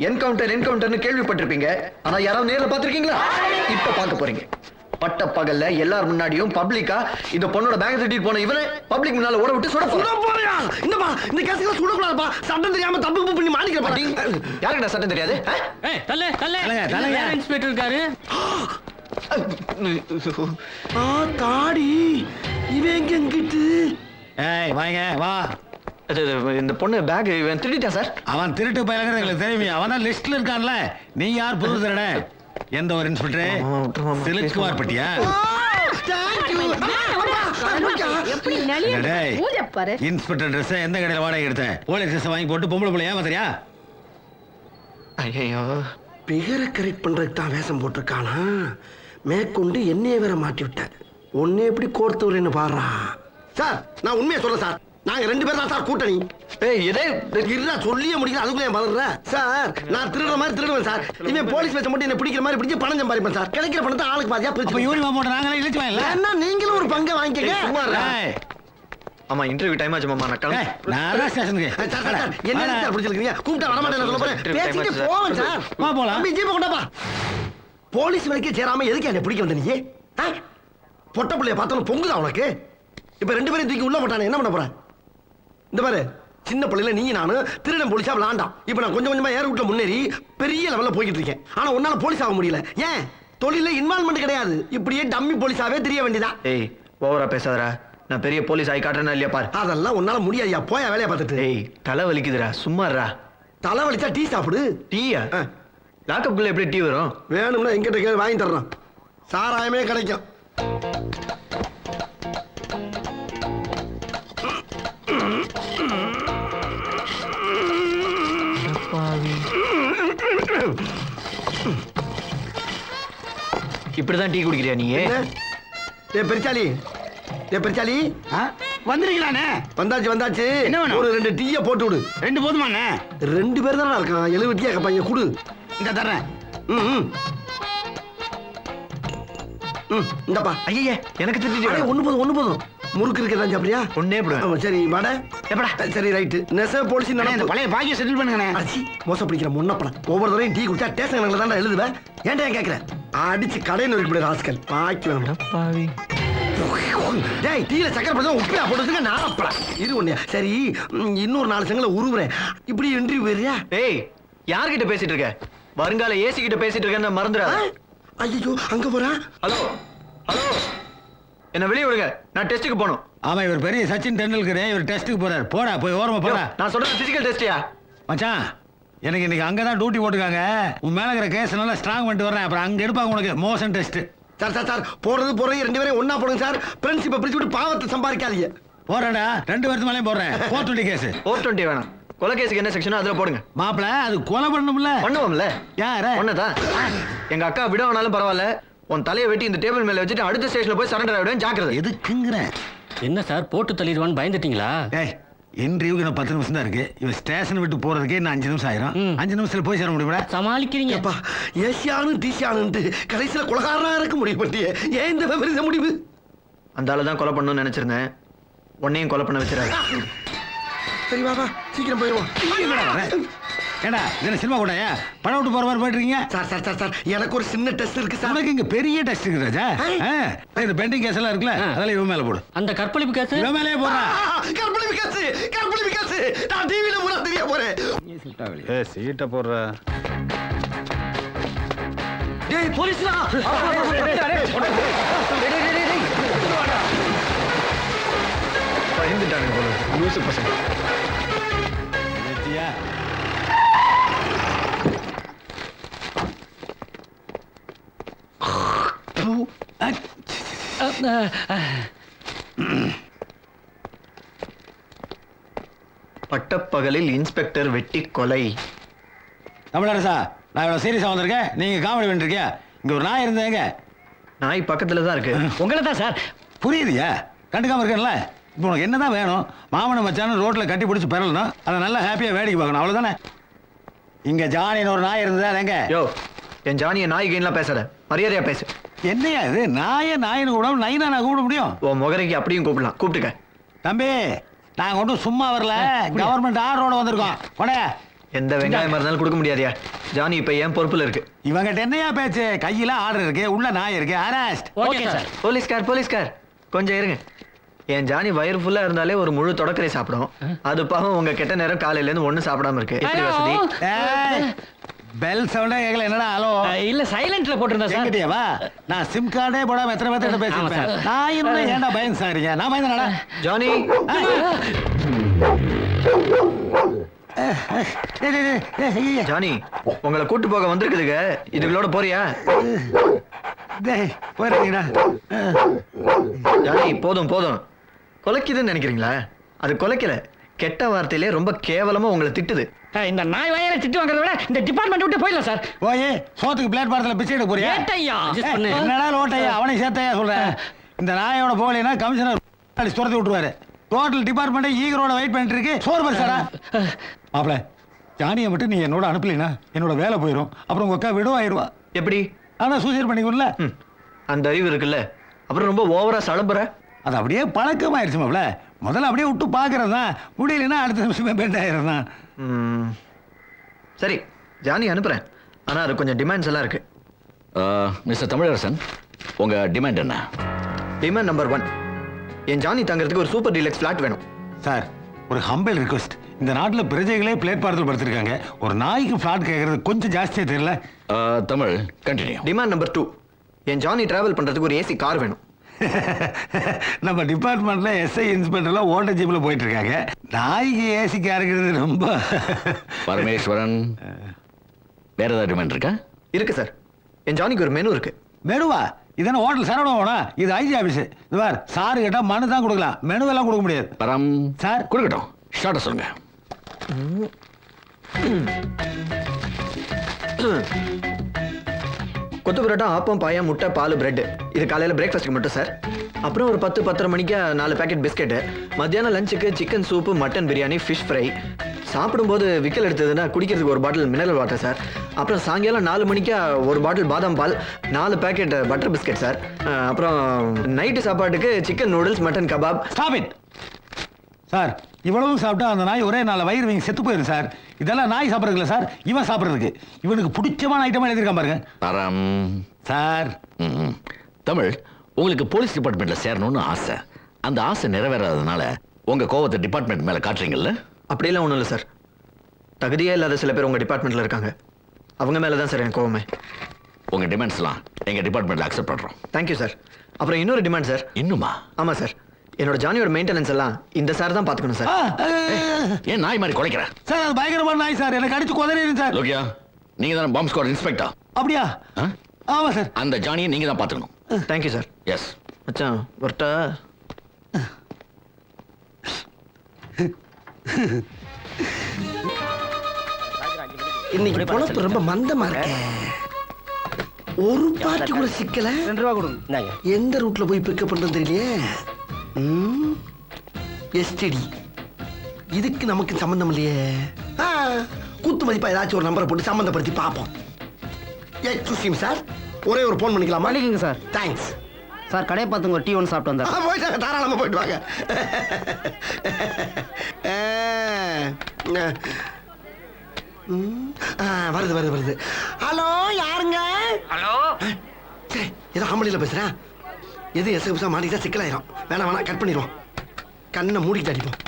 என்கவுண்டர்னு கேள்விப்பட்டிருப்பீங்க. ஆனா யாராவது நேர்ல பாத்திருக்கீங்களா? இப்ப பார்க்க போறீங்க. பட்ட பகல்ல எல்லார் முன்னாடியும் பப்ளிக்கா இந்த பொண்ணோட பேக் தட்டிட்டு போன இவனை பப்ளிக் முன்னால ஓட விட்டு சுட போறியா? இந்தப்பா இந்த கேஸ்ல சுடக்கூடாதுப்பா. சட்டம் தெரியாம தப்பு பண்ணி மாட்டிக்கிறப்பா. யாருக்குடா சட்டம் தெரியாது? ஏய் தல்லே தல்லே தல்லுங்க. வேற இன்ஸ்பெக்டர் இருக்காரு. தாடி இவன் எங்க எங்கிட்டு? ஏய் வாங்க வா. இந்த பொண்ணு பேக் இவன் திருடிட்டான் சார். அவன் திருட்டு பயிலங்கிறது எங்களுக்கு தெரியுமே. அவன் தான் லிஸ்ட்ல இருக்கான்ல. நீ யார் புது திருட? எந்த ஒரு இன்ஸ்பெக்டர்? சிலுக்குவார் பட்டியா? இன்ஸ்பெக்டர் ட்ரெஸ் எந்த கடையில வாடகை எடுத்தேன்? போலீஸ் ட்ரெஸ் வாங்கி போட்டு பொம்பளை பிள்ளையா மாத்திரியா? ஐயோ, பிகரை கரெக்ட் பண்றதுக்கு தான் வேஷம் போட்டிருக்கானா? மேற்கொண்டு என்னைய வேற மாட்டி விட்டேன். ஒன்னே எப்படி கோர்த்து வரேன்னு பாடுறா. சார் நான் உண்மையை சொல்றேன் சார், நாங்க 2 பேர் தான் சார் கூட்டணி. ஏய் இதே இருடா சொல்லியே முடியல, அதுக்குள்ளே பதற. சார் நான் திருடுற மாதிரி திருடுவேன் சார். இவன் போலீஸ் வேஷம் போட்டு என்ன பிடிக்கிற மாதிரி பிடிச்சி பணம் சம்பாதிப்பேன் சார். கிடைக்கிற பணத்தை ஆளுக்கு பாதியா இப்ப பிரிச்சு யூனிஃபார்ம் போட்டு நாங்களே இழுச்சு வாங்கல. என்ன நீங்களும் ஒரு பங்கை வாங்கிக்கங்க. ஏய், ஆமா இன்டர்வியூ டைம் ஆச்சு மாமா. நான் ஏய், நான் ஸ்டேஷனுக்கு. சார், சார், சார், என்ன சார் பிடிச்சிருக்கீங்க? கூப்பிட்டா வர மாட்டேன் சொல்ல போறேன். பேசிட்டு போவேன் சார். வா போலாம். தம்பி, ஜீப்பை கொண்டாப்பா. போலீஸ் வேலைக்கே சேராம எதுக்கு என்ன பிடிக்க வந்த நீ? பொட்ட பிள்ளைய பார்த்தாலும் பொங்குதா உனக்கு? இப்ப 2 பேரும் தூக்கி உள்ள போட்டானே, என்ன பண்ண போற? இந்த பாரு, சின்ன பிள்ளைல நீங்க நானும் திருடன் போலீஸா விளாண்டாம். இப்ப நான் கொஞ்சம் கொஞ்சமா ஏர் ரூட்ல முன்னேறி பெரிய லெவல்ல போய்கிட்டு இருக்கேன். ஆனா உன்னால போலீஸ் ஆக முடியல. ஏன்? தொழில இன்வால்மெண்ட் கிடையாது. இப்படியே டம்மி போலீஸாவே தெரிய வேண்டியதா. ஏய் ஓவரா பேசாதடா. நான் பெரிய போலீஸ் ஆகி காட்டுறேனா இல்லையா பாரு. அதெல்லாம் உன்னால முடியாதுயா. போயா வேலையை பார்த்துட்டு. ஏய் தலை வலிக்குதுடா, சும்மாறா. தலை வலிச்சா டீ சாப்பிடு. டீயா? லாக்கப்குள்ள எப்படி டீ வரும்? வேணும்னா எங்கிட்ட கேள்வி வாங்கி தர்றோம். சாராயமே கிடைக்கும். இப்படிதான் டீ குடிக்கிறியா நீ? பெருச்சாலி, பெருச்சாலி வந்துருக்கீங்களாண்ணே? வந்தாச்சு. என்ன வேணும்? ஒரு 2 டீயை போட்டு விடு. 2 போதுமாண்ணே? 2 பேர் தானே இருக்கான். 70 டீயா கப்பாங்க, குடு. இந்த தர்றேன். இந்தப்பா. ஐயே எனக்கு திட்டிட்டு ஒண்ணு போதும். முறுக்கு இருக்கதான் சாப்பிடுறியா? ஒண்ணே போடு. சரி வடை எப்படா? சரி ரைட்டு. நெச போலீஸ் இந்த பழைய பாக்கிய செட்டில் பண்ணுங்கண்ணே. அச்சி மோச பிடிக்கிற முன்னப்பட. ஒவ்வொரு தடவையும் டீ குடிச்சா டேஸ்ட் கணக்குல தான் எழுதுவேன். ஏன்டா கேக்குறேன்? அடிச்சு கடையில் நொறுக்கி ராஸ்கல். பாக்கி வேணும். பாவி. டேய் டீல சக்கரை போட்டு உப்பியா போட்டுங்க. நாப்படா இரு ஒண்ணே. சரி இன்னொரு 4 செங்கல உருவுறேன். இப்படி இன்டர்வியூ வேறியா? ஏய் யார்கிட்ட பேசிட்டு இருக்க? வருங்கால ஏசி கிட்ட பேசிட்டு இருக்கேன்னு மறந்துடா. ஐயோ அங்க போறா. ஹலோ ஹலோ, என்ன வெளியே விடுங்க. நான் டெஸ்ட்டுக்கு போகணும். ஆமா இவர் பெரிய சச்சின் டெண்டுல்கர். இவர் டெஸ்ட்டுக்கு போறாரு. போடா போய் ஓரமா போடா. நான் சொல்றது பிசிக்கல் டெஸ்டியா மச்சான்? எனக்கு இன்னைக்கு அங்கதான் டியூட்டி போட்டுருக்காங்க. உன் மேல இருக்கிற கேஸ் நல்லா ஸ்ட்ராங் பண்ணிட்டு வரேன். அப்புறம் அங்க எடுப்பாங்க உனக்கு மோஷன் டெஸ்ட். சார் போறது 2 பேரும் ஒண்ணா போடுங்க சார். பிரின்சிபல் பிரிச்சு விட்டு பாவத்தை சம்பாதிக்காதீங்க. போறேன்டா, 2 பேருக்கு மேலே போடுறேன். 420 கேஸ். 420 வேணாம். கொலை கேஸுக்கு என்ன செக்ஷனோ அதுல போடுங்க. மாப்பிள அது கொலை பண்ணணும்ல. பண்ணுவோம்ல. யாரு? ஒன்னதான். எங்க அக்கா விடவனாலும் பரவாயில்ல, உன் தலையை வெட்டி இந்த டேபிள் மேல வச்சுட்டு அடுத்த ஸ்டேஷன்ல போய் சரண்டர் ஆயிடுவேன். ஜாக்கிரதை. எதுக்குங்கிற? என்ன சார் போட்டு தள்ளிடுவான்னு பயந்துட்டீங்களா? ஏய் இன்டர்வியூக்கு இன்னும் 10 நிமிஷம் தான் இருக்கு. இவன் ஸ்டேஷன் விட்டு போறதுக்கே இன்னும் 5 நிமிஷம் ஆயிரும். 5 நிமிஷத்துல போய் சேர முடியுமா? சமாளிக்கிறீங்க. ஏசியானு டிசியானு கடைசியில கொலகாரனா இருக்க முடிவு பண்ணியே. ஏன் இந்த விபரீத முடிவு? அந்த ஆளு தான் கொலை பண்ணணும்னு நினைச்சிருந்தேன். உன்னையும் கொலை பண்ண வச்சிடாரு. சரி வா சீக்கிரம் போயிடுவோம். ஏடா இதுல சினிமா கூடயா படம் விட்டு போற மாதிரி போயிட்டு இருக்கீங்க. சார் சார் சார் சார் எனக்கு ஒரு சின்ன டெஸ்ட் இருக்கு சார். உனக்கு இங்க பெரிய டெஸ்ட் இருக்கு ராஜா. இந்த பெண்டிங் கேஸ் எல்லாம் இருக்குல்ல அதெல்லாம் இவன் மேல போடு. அந்த கற்பழிப்பு கேஸ் இவன் மேலே போடுறா. கற்பழி விகாசு கற்பழி விகாசு நான் டிவில பூரா தெரிய போறேன். சீட்டை போடுற. டேய் போலீஸ்டா. பயந்துட்டானுங்க போல லூசு பசங்க. வெட்டியா? பட்டப்பகலில் இன்ஸ்பெக்டர் வெட்டி கொலை. தமிழரசா நான் இவ்வளவு சீரியஸா வந்திருக்கேன், நீங்க காமெடி பண்ணிருக்கியா? இங்க ஒரு நாய் இருந்தேங்க. நாய் பக்கத்துல தான் இருக்கு. உங்களை தான் சார். புரியுதுயா, கண்டுக்காம இருக்கேன்ல. இப்போ உனக்கு என்னதான் வேணும்? மாமனை மச்சான ரோட்ல கட்டி பிடிச்சி பெறலாம், அதை நல்லா ஹாப்பியா வேடிக்கை பார்க்கணும், அவ்வளவுதானே. இங்க ஜானின்னு ஒரு நாய் இருந்ததா எங்க? யோ என் ஜானிய நாய் கைன்லாம் பேசாத, மரியாதையா பேசு. என்னையா இது? நாயின்னு கூட நைனா நான் கூப்பிட முடியும்? உன் முகரைக்கு அப்படியும் கூப்பிடலாம், கூப்பிட்டுக்க. தம்பி நாங்க ஒன்றும் சும்மா வரல, கவர்மெண்ட் ஆர்டரோட வந்திருக்கோம். கொடையா எந்த வெங்காயம் இருந்தாலும் கொடுக்க முடியாதியா. ஜானி இப்ப ஏன் பொறுப்புல இருக்கு. இவங்கிட்ட என்னையா பேச்சு? கையில ஆர்டர் இருக்கு, உள்ள நாய் இருக்கு. அரெஸ்ட். Okay sir. போலீஸ்கார் கொஞ்சம் இருங்க. என் ஜானி வயிறு ஃபுல்லா இருந்தாலே ஒரு முழு தொடக்கரை சாப்பிடும். அது பாவம் உங்க கெட்ட நேரம் காலையில இருந்து ஒண்ணும் சாப்பிடாம இருக்கு. எப்படி வசதி? பெல் சவுண்டா கேட்கல. என்னடா ஹலோ? இல்ல சைலண்ட்ல போட்டிருந்தா சார். கேட்டியாவா? நான் சிம் கார்டே போடாம எத்தனை பேர்த்த பேசிருப்பேன். நான் இன்னும் ஏன்டா பயம் சாரிங்க? நான் பயந்தேனடா. ஜானி ஜானி உங்களை கூட்டு போக வந்திருக்குதுங்க, இதுகளோட போறியா? போயிருக்கீங்கடா. ஜானி போதும் கொலைக்குதுன்னு நினைக்கிறீங்களா? அது கொலைக்கல, கெட்ட வார்த்தையிலே ரொம்ப கேவலமா உங்களை திட்டுது. இந்த நாய் வயல திட்டு வாங்குறத விட இந்த டிபார்ட்மெண்ட் விட்டு போயிடலாம் சார். போய் சோத்துக்கு பிளேட் பாரத்தில் பிச்சை எடுக்க போறியா? என்னடா லோட்டையா? அவனை சேர்த்தையா சொல்றேன். இந்த நாயோட போகலைன்னா கமிஷனர் துரத்தி விட்டுருவாரு. டோட்டல் டிபார்ட்மெண்ட் ஈகரோட வெயிட் பண்ணிட்டு இருக்கு. சோறு பரிசாரா மாப்பிள, ஜானியை மட்டும் நீ என்னோட அனுப்பலினா என்னோட வேலை போயிடும். அப்புறம் உங்க அக்கா விடுவாயிருவா. எப்படி? அதான் சூசைட் பண்ணிக்கணும்ல. அந்த அறிவு இருக்குல்ல, அப்புறம் ரொம்ப ஓவரா சளம்புற. அது அப்படியே பழக்கமாயிருச்சு மாப்பிள. முதல்ல அப்படியே விட்டு பாக்குறது தான், முடியலன்னா அடுத்த நிமிஷமே பெண்ட் ஆயிரும் தான். சரி ஜானி அனுப்புறேன், ஆனா அது கொஞ்சம் டிமாண்ட்ஸ் எல்லாம் இருக்கு. மிஸ்டர் தமிழரசன், உங்க டிமாண்ட் என்ன? டிமாண்ட் நம்பர் 1, என் ஜானி தங்கறதுக்கு ஒரு சூப்பர் டீலக்ஸ் ஃபிளாட் வேணும். சார் ஒரு ஹம்பிள் ரிக்வெஸ்ட். இந்த நாட்டில் பிரஜைகளே பிளேட் பாரத்தில் படுத்திருக்காங்க, ஒரு நாய்க்கு ஃபிளாட் கேட்கறது கொஞ்சம் ஜாஸ்தியா தெரியல. தமிழ் கண்டினியூ. டிமாண்ட் நம்பர் 2, என் ஜானி டிராவல் பண்றதுக்கு ஒரு ஏசி கார் வேணும். நம்ம டிபார்ட்மெண்ட்ல எஸ்ஐ இன்ஸ்பெக்டர்லாம் ஓட்ட ஜீப்ல போயிட்டு இருக்காங்க, நாய்க்கு ஏசி காருங்கிறது ரொம்ப. பரமேஸ்வரன், வேற ஏதாவது டிமாண்ட் இருக்கா? இருக்கு சார், என் ஜானிக்கு ஒரு மெனு இருக்கு. மெனுவா? இதென்ன ஹோட்டல் சரவணா? இது ஐஜி ஆபீஸ். இது பார், சாரு கேட்டா மனு தான் கொடுக்கலாம், மெனு எல்லாம் கொடுக்க முடியாது. பரம் சார் கொடுக்கட்டும், ஷார்ட்டா சொல்லுங்க. கொத்து பரோட்டா, ஆப்பம், பாயா, முட்டை, பால், பிரெட். இது காலையில் பிரேக்ஃபாஸ்ட்டுக்கு மட்டும் சார். அப்புறம் ஒரு 10-10:30 மணிக்கு 4 பேக்கெட் பிஸ்கெட்டு. மத்தியானம் லஞ்சுக்கு chicken soup, mutton biryani, fish fry. சாப்பிடும்போது விக்கல் எடுத்ததுன்னா குடிக்கிறதுக்கு ஒரு பாட்டில் மினரல் வாட்டர் சார். அப்புறம் சாயங்காலம் 4 மணிக்கு ஒரு பாட்டில் பாதாம் பால், 4 பேக்கெட் பட்டர் பிஸ்கெட் சார். அப்புறம் நைட்டு சாப்பாட்டுக்கு chicken noodles, mutton kebab. Stop it sir. இவ்வளவும் சாப்பிட்டா அந்த நாய் ஒரே நாள் வயிறு வீங்கி செத்து போயிடும் சார். இதெல்லாம் நாய் சாப்பிட்றதுல சார், இவன் சாப்பிட்றதுக்கு. இவனுக்கு பிடிச்சமான ஐட்டமா எழுதியிருக்கான் பாருங்க. பரம் சார் தமிழ், உங்களுக்கு போலீஸ் டிபார்ட்மெண்ட்ல சேரணும்னு ஆசை. அந்த ஆசை நிறைவேறாததுனால உங்க கோவத்தை டிபார்ட்மெண்ட் மேல காட்டுறீங்கல்ல? அப்படியெல்லாம் ஒன்றும் இல்லை சார். தகுதியே இல்லாத சில பேர் உங்கள் டிபார்ட்மெண்ட்டில் இருக்காங்க, அவங்க மேலே தான் சார் எனக்கு கோவமே. உங்க டிமாண்ட்ஸ்லாம் எங்க டிபார்ட்மெண்ட்ல அக்செப்ட் பண்றோம். Thank you sir. அப்புறம் இன்னொரு டிமாண்ட் சார். இன்னுமா? ஆமாம் சார், என்னோட ஜானியோட மெயின்டெனன்ஸ் எல்லாம் இந்த சார் தான் பார்த்துக்கணும் சார். ஏன் நாய் மாதிரி குலைக்கிற? சார் அது பயங்கரமான நாய் சார், எனக்கு அடிச்சு குதறிடும் சார். லோக்கியா, நீங்க தானே பாம்பு ஸ்குவாட் இன்ஸ்பெக்டர்? அப்படியா? ஆமா சார். அந்த ஜானியை நீங்க தான் பார்த்துக்கணும். Thank you sir. எஸ். மச்சான் வரட்டா? இன்னைக்கு பொழப்பு ரொம்ப மந்தமா இருக்க. ஒரு பாட்டி கூட சிக்கல. 2 ரூபா கொடுங்க. எந்த ரூட்ல போய் பிக்கப் பண்றது தெரியலையே. எஸ்டிடி, இதுக்கு நமக்கு சம்பந்தம் இல்லையே. கூத்து மதிப்பா ஏதாச்சும் ஒரு நம்பரை போட்டு சம்பந்தப்படுத்தி பார்ப்போம். எக்ஸ்கியூஸ் சார், ஒரே ஒரு போன் பண்ணிக்கலாமா? பண்ணிக்கங்க சார். Thanks sir. கடையை பார்த்துங்க, ஒரு டீ ஒன்று சாப்பிட்டு வந்தேன். போயிட்டாங்க, தாராளமா போயிட்டு வாங்க. வருது வருது வருது. ஹலோ, யாருங்க? ஹலோ சரி, ஏதோ ஆம்பளையில பேசுறேன். எது எசகுசா மாட்டிக்கிட்டா சிக்கலாயிரும். வேணாம் வேணாம், கட் பண்ணிடுவோம். கண்ணை மூடிக்கிட்டு அடிப்போம்.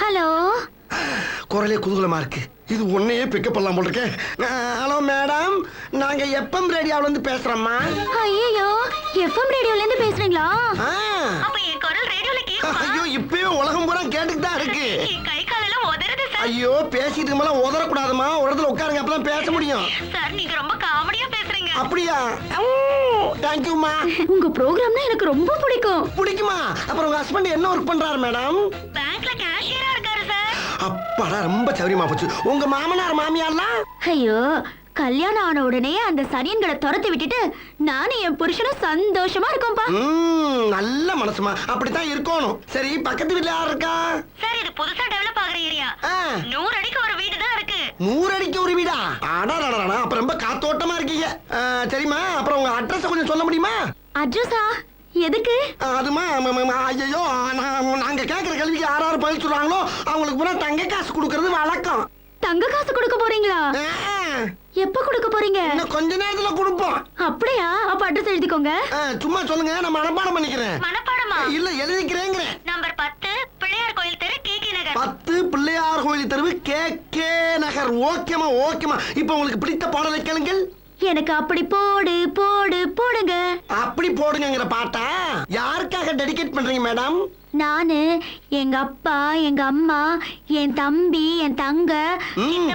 ஹலோ, குரலே குதூகலமா இருக்கு. இது ஒன்னையே பிக்கப் பண்ணலாம் போல இருக்கேன். ஹலோ மேடம், நாங்க எஃப்எம் ரேடியோல இருந்து பேசுறோம்மா. ஐயோ, எஃப்எம் ரேடியோல இருந்து பேசுறீங்களா? ஆ. அப்ப என் குரல் ரேடியோல கேக்குமா? ஐயோ, இப்பவே உலகம் பூரா கேட்டுட்டு தான் இருக்கு. என் கை காலெல்லாம் உதறுது சார். ஐயோ, பேசிட்டு மேல உதறக்கூடாதுமா. ஒரு இடத்துல உட்காருங்க, அப்பதான் பேச முடியும். சார், நீங்க ரொம்ப காமெடியா பேசுறீங்க. அப்படியா? தேங்க்யூமா. உங்க ப்ரோகிராம்னா எனக்கு ரொம்ப பிடிக்கும். பிடிக்குமா? அப்புறம் உங்க ஹஸ்பண்ட் என்ன ஒர்க் பண்றாரு மேடம்? பேங்க்ல கேஷியரா இருக்காரு சார். அப்பாடா, ரொம்ப சௌரியமா போச்சு. உங்க மாமனார் மாமியார்லாம்? ஐயோ, கல்யாணம் ஆன உடனே அந்த சனியன்களை துரத்தி விட்டுட்டு நானும் என் புருஷனும் சந்தோஷமா இருக்கோம்பா. நல்ல மனசுமா, அப்படித்தான் இருக்கணும். சரி, பக்கத்து வீட்டுல யார் இருக்கா? சார், இது புதுசா டெவலப் ஆகுற ஏரியா. 100 அடிக்கு ஒரு வீடு தான் இருக்கு. 100 அடிக்கு ஒரு வீடா? அடாடா, அப்ப ரொம்ப காத்தோட்டமா இருக்கீங்க. சரிம்மா, அப்புறம் உங்க அட்ரஸ் கொஞ்சம் சொல்ல முடியுமா? அட்ரஸா? எதுக்கு? அதுமா, ஐயோ, நாங்க கேக்குற கேள்விக்கு யாராரு பதில் சொல்றாங்களோ அவங்களுக்கு பூரா தங்க காசு கொடுக்கறது வழக்கம். தங்க காசு கொடுக்க போறீங்களா? எப்ப கொடுக்க போறீங்க? இன்னும் கொஞ்ச நேரத்துல கொடுப்போம். அப்படியா? அப்ப அட்ரஸ் எழுதிக்கோங்க. சும்மா சொல்லுங்க, நான் மனப்பாடம் பண்ணிக்கிறேன். மனப்பாடமா? இல்ல, எழுதிக்கிறேங்கிற. நம்பர் 10 பிள்ளையார் கோயில் தெரு, கேகே நகர். 10 பிள்ளையார் கோயில் தெருவு, கேகே நகர். ஓகேமா, ஓகேமா. இப்ப உங்களுக்கு பிடித்த பாடலை கேளுங்கள். எனக்கு அப்படி போடு போடு போடுங்க. அப்படி போடுங்கிற பாட்டா யாருக்காக டெடிகேட் பண்றீங்க மேடம்? நானு, எங்க அப்பா, எங்க அம்மா, என் தம்பி, என் தங்க.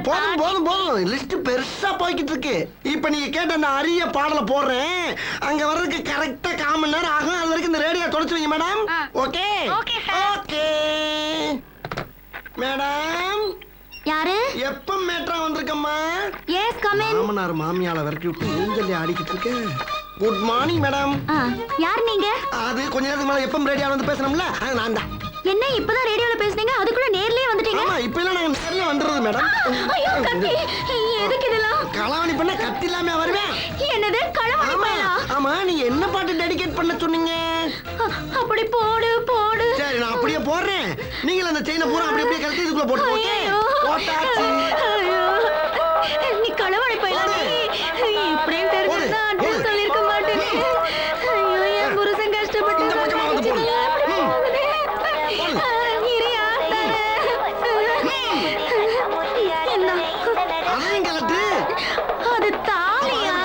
போதும் போதும் போதும், லிஸ்ட் பெருசா போய்கிட்டு இருக்கு. இப்ப நீங்க கேட்ட அந்த அரிய பாடலை போடுறேன். அங்க வர்றதுக்கு கரெக்டா 1/4 மணி நேரம் ஆகும். அது வரைக்கும் இந்த ரேடியோ தொடச்சு வைங்க மேடம். Okay okay madam. யாரு? எப்ப மேட்ரா வந்திருக்கம்மா? S, come in. மாமனார் மாமியால விரட்டி விட்டு ஊஞ்சல்ல ஆடிக்கிட்டு இருக்கு. Good morning madam. யார் நீங்க? அது கொஞ்ச நேரத்துக்கு மேல எப்பம் ரேடியோல வந்து பேசணும்ல, அது நான் தான். என்ன இப்பதான் ரேடியோல பேசுனீங்க, அதுக்குள்ள நேர்லயே வந்துட்டீங்க? ஆமா, இப்ப எல்லாம் நாங்க நேர்ல வந்துறது மேடம். ஐயோ, கத்தி. எதுக்கு இதெல்லாம்? களவாணி பண்ண கத்தி இல்லாம வருவேன். என்னது, களவாணி பண்ணா? ஆமா, நீங்க என்ன பாட்டு டெடிகேட் பண்ண சொன்னீங்க? அப்படி போடு போடு. சரி, நான் அப்படியே போடுறேன். நீங்க அந்த செயினை பூரா அப்படி அப்படியே கழட்டி இதுக்குள்ள போட்டு. ஓகே, போட்டாச்சு. நீ களவாணி பையனா? இப்படியே தெரிஞ்சா அட்ரஸ் சொல்லிருக்க மாட்டேனே. ஐயோ, என் புருஷன் கஷ்டப்பட்டு இந்த பக்கமா வந்து போடு. அதையும் கழட்டு. அது தாலியா?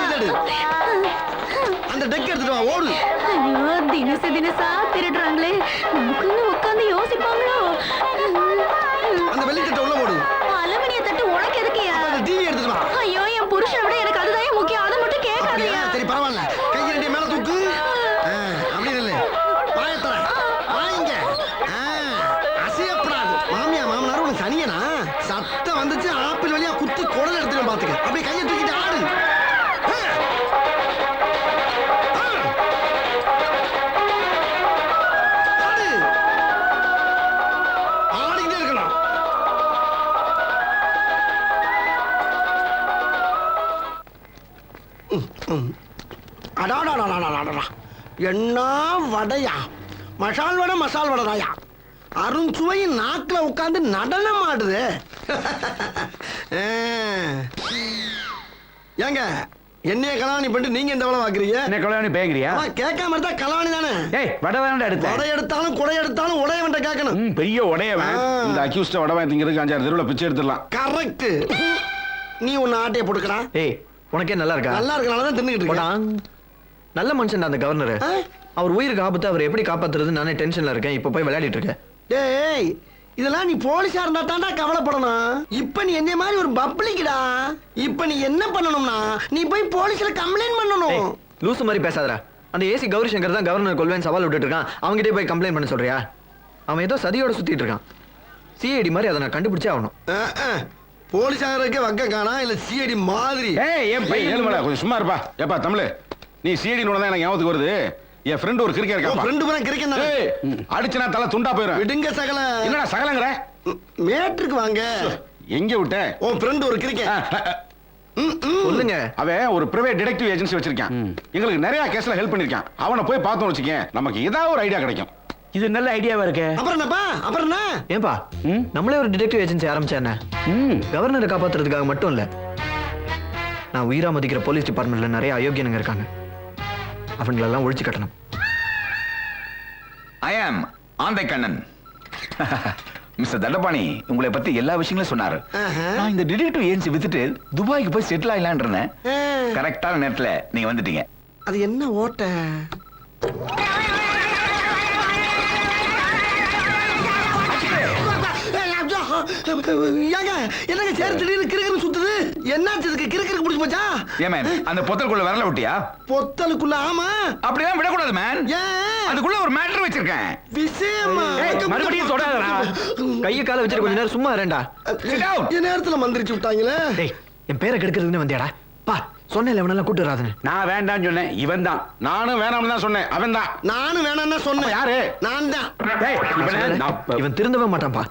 அந்த டெக் எடுத்துட்டு வா, ஓடு. ஐயோ, தினசா திருடுறாங்களே. நமக்குன்னு உட்காந்து யோசிப்பாங்களோ? அந்த வெள்ளி தட்டை உள்ள போடு. அலுமினிய தட்டு உனக்கு எதுக்குயா? அந்த டிவி எடுத்துட்டு வா. ஐயோ, என் புருஷனை விட எனக்கு அதுதான் முக்கியம். அதை மட்டும் கேட்காதயா? சரி, பரவாயில்ல. கை ரெண்டு மேல தூக்கு. அப்படி இல்லை, வாயத்தர வாங்க. அசையப்படாது. மாமியா மாமனார் உனக்கு சனியனா? சத்தம் வந்துச்சு, ஆப்பிள் வழியா குத்தி குடல் எடுத்துட்டு பாத்துக்க. அப்படியே கையை தூக்கிட்டு ஆடு. ஆடிக்கிட்டே இருக்கலாம். அடாடாடாடாடாடா, என்ன வடையா? மசால் வடை, மசால் வடைதாயா? அருஞ்சுவையின் நாக்குல உட்கார்ந்து நடனம் ஆடுது. ஏங்க, என்னைய கலாவணி பண்ணிட்டு நீங்க இந்த வேலை பாக்குறீங்க? என்ன கல்யாணி பேங்குறியா? கேட்காம இருந்தா கலாவணி தானே. ஏய், வடை தானடா எடுத்த. வடை எடுத்தாலும் குடை எடுத்தாலும் உடையவன்ட்ட கேட்கணும். பெரிய உடையவன். இந்த அக்யூஸ்ட வடை வாங்கிங்கிறதுக்கு 5-6 தெருவுல பிச்சை எடுத்துடலாம். கரெக்ட். நீ உன்னை ஆட்டைய போட்டுக்கடா. ஏய், உனக்கே நல்லா இருக்கா? நல்லா இருக்கனாலதான் தின்னுக்கிட்டு இருக்கேன். நல்ல மனுஷன் அந்த கவர்னர். அவர் உயிருக்கு ஆபத்து, அவர் எப்படி காப்பாத்துறது நானே டென்ஷன்ல இருக்கேன். இப்ப போய் விளையாடிட்டு இருக்கேன். டேய், இதெல்லாம் நீ போலீஸா இருந்தா தான்டா கவலைப்படணும். இப்ப நீ என்ன மாதிரி ஒரு பப்ளிக்டா. இப்ப நீ என்ன பண்ணணும்னா, நீ போய் போலீஸ்ல கம்ப்ளைண்ட் பண்ணணும். லூசு மாதிரி பேசாதடா. அந்த ஏசி கௌரி சங்கர் தான் கவர்னர் கொல்வேன் சவால் விட்டுட்டு இருக்கான். அவங்ககிட்ட போய் கம்ப்ளைண்ட் பண்ண சொல்றியா? அவன் ஏதோ சதியோட சுத்திட்டு இருக்கான். சிஐடி மாதிரி அதை நான் கண்டுபிடிச்சே ஆகணும். போலீஸ் ஆகிறதுக்கே வக்க காணா, இல்ல சிஐடி மாதிரி. ஏய், ஏன் பை ஏழுமடா, கொஞ்சம் சும்மா இருப்பா. ஏப்பா தமிழ், நீ சிஐடி நோட தான் எனக்கு ஞாபகத்துக்கு வருது. என் ஃப்ரெண்ட் ஒரு கிரிக்கெட் இருக்கான். ஃப்ரெண்ட் பூரா கிரிக்கெட். ஏய், அடிச்சனா தலை துண்டா போயிடும். விடுங்க சகல. என்னடா சகலங்கற? மேட்ருக்கு வாங்க. எங்க விட்ட? உன் ஃப்ரெண்ட் ஒரு கிரிக்கெட். சொல்லுங்க. அவன் ஒரு பிரைவேட் டிடெக்டிவ் ஏஜென்சி வச்சிருக்கான். எங்களுக்கு நிறைய கேஸ்ல ஹெல்ப் பண்ணிருக்கான். அவனை போய் பார்த்தோம் வச்சுக்கேன், நமக்கு ஏதாவது ஒரு ஐடியா கிடைக்கும். இது நல்ல ஐடியாவா இருக்கே. அப்புறம் என்னப்பா அப்புறம் என்ன ஏன்பா ம்? நம்மளே ஒரு டிடெக்டிவ் ஏஜென்சி ஆரம்பிச்சா என்ன? ம். கவர்னரை காப்பாத்துறதுக்காக மட்டும் இல்ல, நான் உயிரா மதிக்கிற போலீஸ் டிபார்ட்மெண்ட்ல நிறைய அயோக்கியனுங்க இருக்காங்க, அவங்களெல்லாம் ஒழிச்சு கட்டணும். ஐ ஆம் ஆந்தை கண்ணன். மிஸ்டர் தண்டபாணி உங்களை பத்தி எல்லா விஷயங்களும் சொன்னாரு. நான் இந்த டிடெக்டிவ் ஏஜென்சி வித்துட்டு துபாய்க்கு போய் செட்டில் ஆகலான்னு இருந்தேன். கரெக்டான நேரத்துல நீங்க வந்துட்டீங்க. அது என்ன ஓட்ட? ஏங்க என்னங்க சேர் திடீர்னு கிறுகிறு சுத்துது? என்னாச்சு இதுக்கு? கிறுகிறு பிடிச்சு போச்சா? ஏன் மேன் அந்த பொத்தலுக்குள்ள விரல விட்டியா? பொத்தலுக்குள்ள? ஆமா. அப்படிலாம் விடக்கூடாது மேன். ஏன்? அதுக்குள்ள ஒரு மேட்டர் வச்சிருக்கேன். விஷயமா? மறுபடியும் தொடாதடா. கையை காலை வச்சுட்டு கொஞ்ச நேரம் சும்மா இரண்டா. Sit down. என் நேரத்துல மந்திரிச்சு விட்டாங்களே. டேய், என் பேரை கெடுக்கிறதுன்னு வந்தியாடா? பா சொன்னேன் இவனெல்லாம் கூட்டு வராதுன்னு. நான் வேண்டாம்னு சொன்னேன், இவன் தான். நானும் வேணாம்னு தான் சொன்னேன். அவன் தான். நானும் வேணாம்னு சொன்னேன். யாரு? நான் தான். டேய், இவனை இவன் திருந்தவே மாட்டான்ப்பா.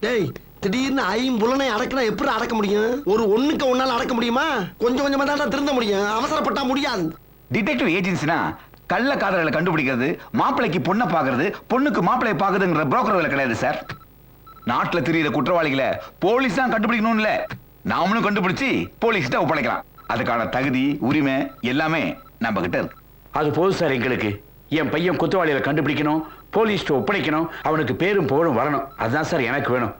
டேய் திடீர்னு ஐம்புலனை அடக்கினா எப்படி அடக்க முடியும்? ஒரு ஒண்ணுக்கு ஒன்னால அடக்க முடியுமா? கொஞ்சம் கொஞ்சமா தான் திருந்த முடியும், அவசரப்பட்டா முடியாது. டிடெக்டிவ் ஏஜென்சினா கள்ள காதலை கண்டுபிடிக்கிறது, மாப்பிளைக்கு பொண்ணை பாக்குறது, பொண்ணுக்கு மாப்பிளையை பாக்குறதுங்கிற புரோக்கர் வேலை கிடையாது சார். நாட்டுல தெரியுற குற்றவாளிகளை போலீஸ் தான் கண்டுபிடிக்கணும் இல்ல, நாமளும் கண்டுபிடிச்சு போலீஸ்கிட்ட ஒப்படைக்கலாம். அதுக்கான தகுதி உரிமை எல்லாமே நம்ம கிட்ட இருக்கு. அது போதும் சார் எங்களுக்கு. என் பையன் குற்றவாளிகளை கண்டுபிடிக்கணும், போலீஸ்ட்டு ஒப்படைக்கணும், அவனுக்கு பேரும் புகழும் வரணும். அதுதான் சார் எனக்கு வேணும்.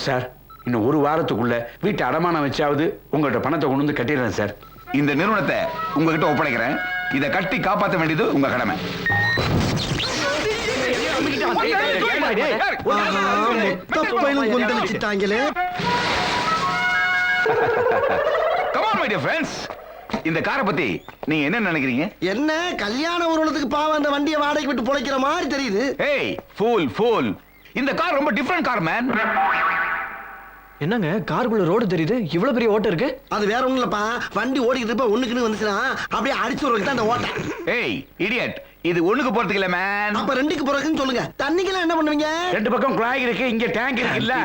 சார் இன்னும் ஒரு வாரத்துக்குள்ள வீட்டை அடமானம் வச்சாவது உங்கள்ட்ட பணத்தை கொண்டு வந்து கட்டிடுறேன் சார். இந்த நிறுவனத்தை உங்ககிட்ட ஒப்படைக்கிறேன். இதை கட்டி காப்பாற்ற வேண்டியது உங்க கடமை. மொத்த பையனும் கொண்டு வச்சுட்டாங்களே. Come on my dear friends. இந்த காரை பத்தி நீங்க என்ன நினைக்கிறீங்க? என்ன கல்யாண ஊர்வலத்துக்கு பாவம் அந்த வண்டியை வாடகைக்கு விட்டு பொழைக்கிற மாதிரி தெரியுது. ஏய் ஃபூல் ஃபூல், இந்த கார் ரொம்ப டிஃபரண்ட் கார் மேன். என்னங்க காருக்குள்ள ரோடு தெரியுது, இவ்வளவு பெரிய ஓட்டம் இருக்கு? அது வேற ஒண்ணும் இல்லப்பா, வண்டி ஓடிக்கிட்டு இருப்ப ஒண்ணுக்குன்னு வந்துச்சுன்னா அப்படியே அடிச்சு ஒரு தான் அந்த ஓட்ட. ஏய் இடியட், இது ஒண்ணுக்கு போறதுக்கு இல்ல மேன். அப்ப ரெண்டுக்கு போறதுன்னு சொல்லுங்க. தண்ணிக்கெல்லாம் என்ன பண்ணுவீங்க? ரெண்டு பக்கம் குழாய் இருக்கு, இங்க டேங்க் இருக்கு இல்ல.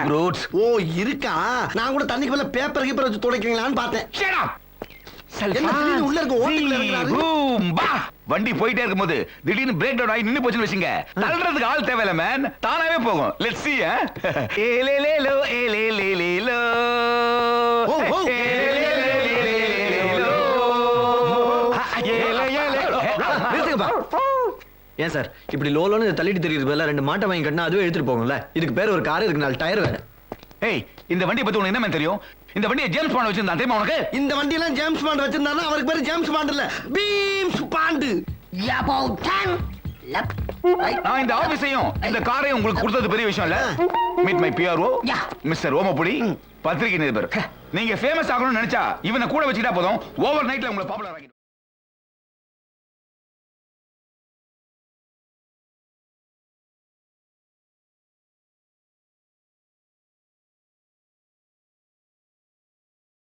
ஓ இருக்கா? நான் கூட தண்ணிக்கு மேல பேப்பர் கீப்பர் வச்சு துடைக்கிறீங்களான்னு பார்த்தேன். Shut up. என்ன திடீர்னு உள்ள இருக்க ஓட்டுக்குள்ள இறங்குறாரு? பூம் பா. வண்டி போயிட்டே இருக்கும்போது திடீர்னு பிரேக் டவுன் ஆகி நின்னு போச்சுன்னு வச்சுங்க, தள்ளுறதுக்கு ஆள் தேவையில்ல மேன், தானாவே போகும். Let's see. ஏலேலேலோ ஏலேலேலோ. ஓ, ஓ. ஏன் சார் இப்படி லோலோன்னு இதை தள்ளிட்டு தெரியுது பதிலா ரெண்டு மாட்டை வாங்கி கட்டினா அதுவே எடுத்துட்டு போகும்ல. இதுக்கு பேர் ஒரு கார், இதுக்கு 4 டயர் வேற. ஏய் இந்த வண்டியை பத்தி உனக்கு என்ன தெரியும்? இந்த வண்டியை ஜேம்ஸ் பாண்ட் வச்சிருந்தான் தெரியுமா உனக்கு? இந்த வண்டியெல்லாம் ஜேம்ஸ் பாண்ட் வச்சிருந்தாருன்னா அவருக்கு பேரு ஜேம்ஸ் பாண்ட் இல்ல, பீம்ஸ் பாண்ட். நான் இந்த ஆபீஸையும் இந்த காரையும் உங்களுக்கு கொடுத்தது பெரிய விஷயம் இல்ல. மீட் மை பிஆர்ஓ மிஸ்டர் ஓமபுடி, பத்திரிகை நிருபர். நீங்க ஃபேமஸ் ஆகணும்னு நினைச்சா இவனை கூட வச்சுட்டா போதும், ஓவர் நைட்ல உங்களை பாப்புலர் ஆகிடும்.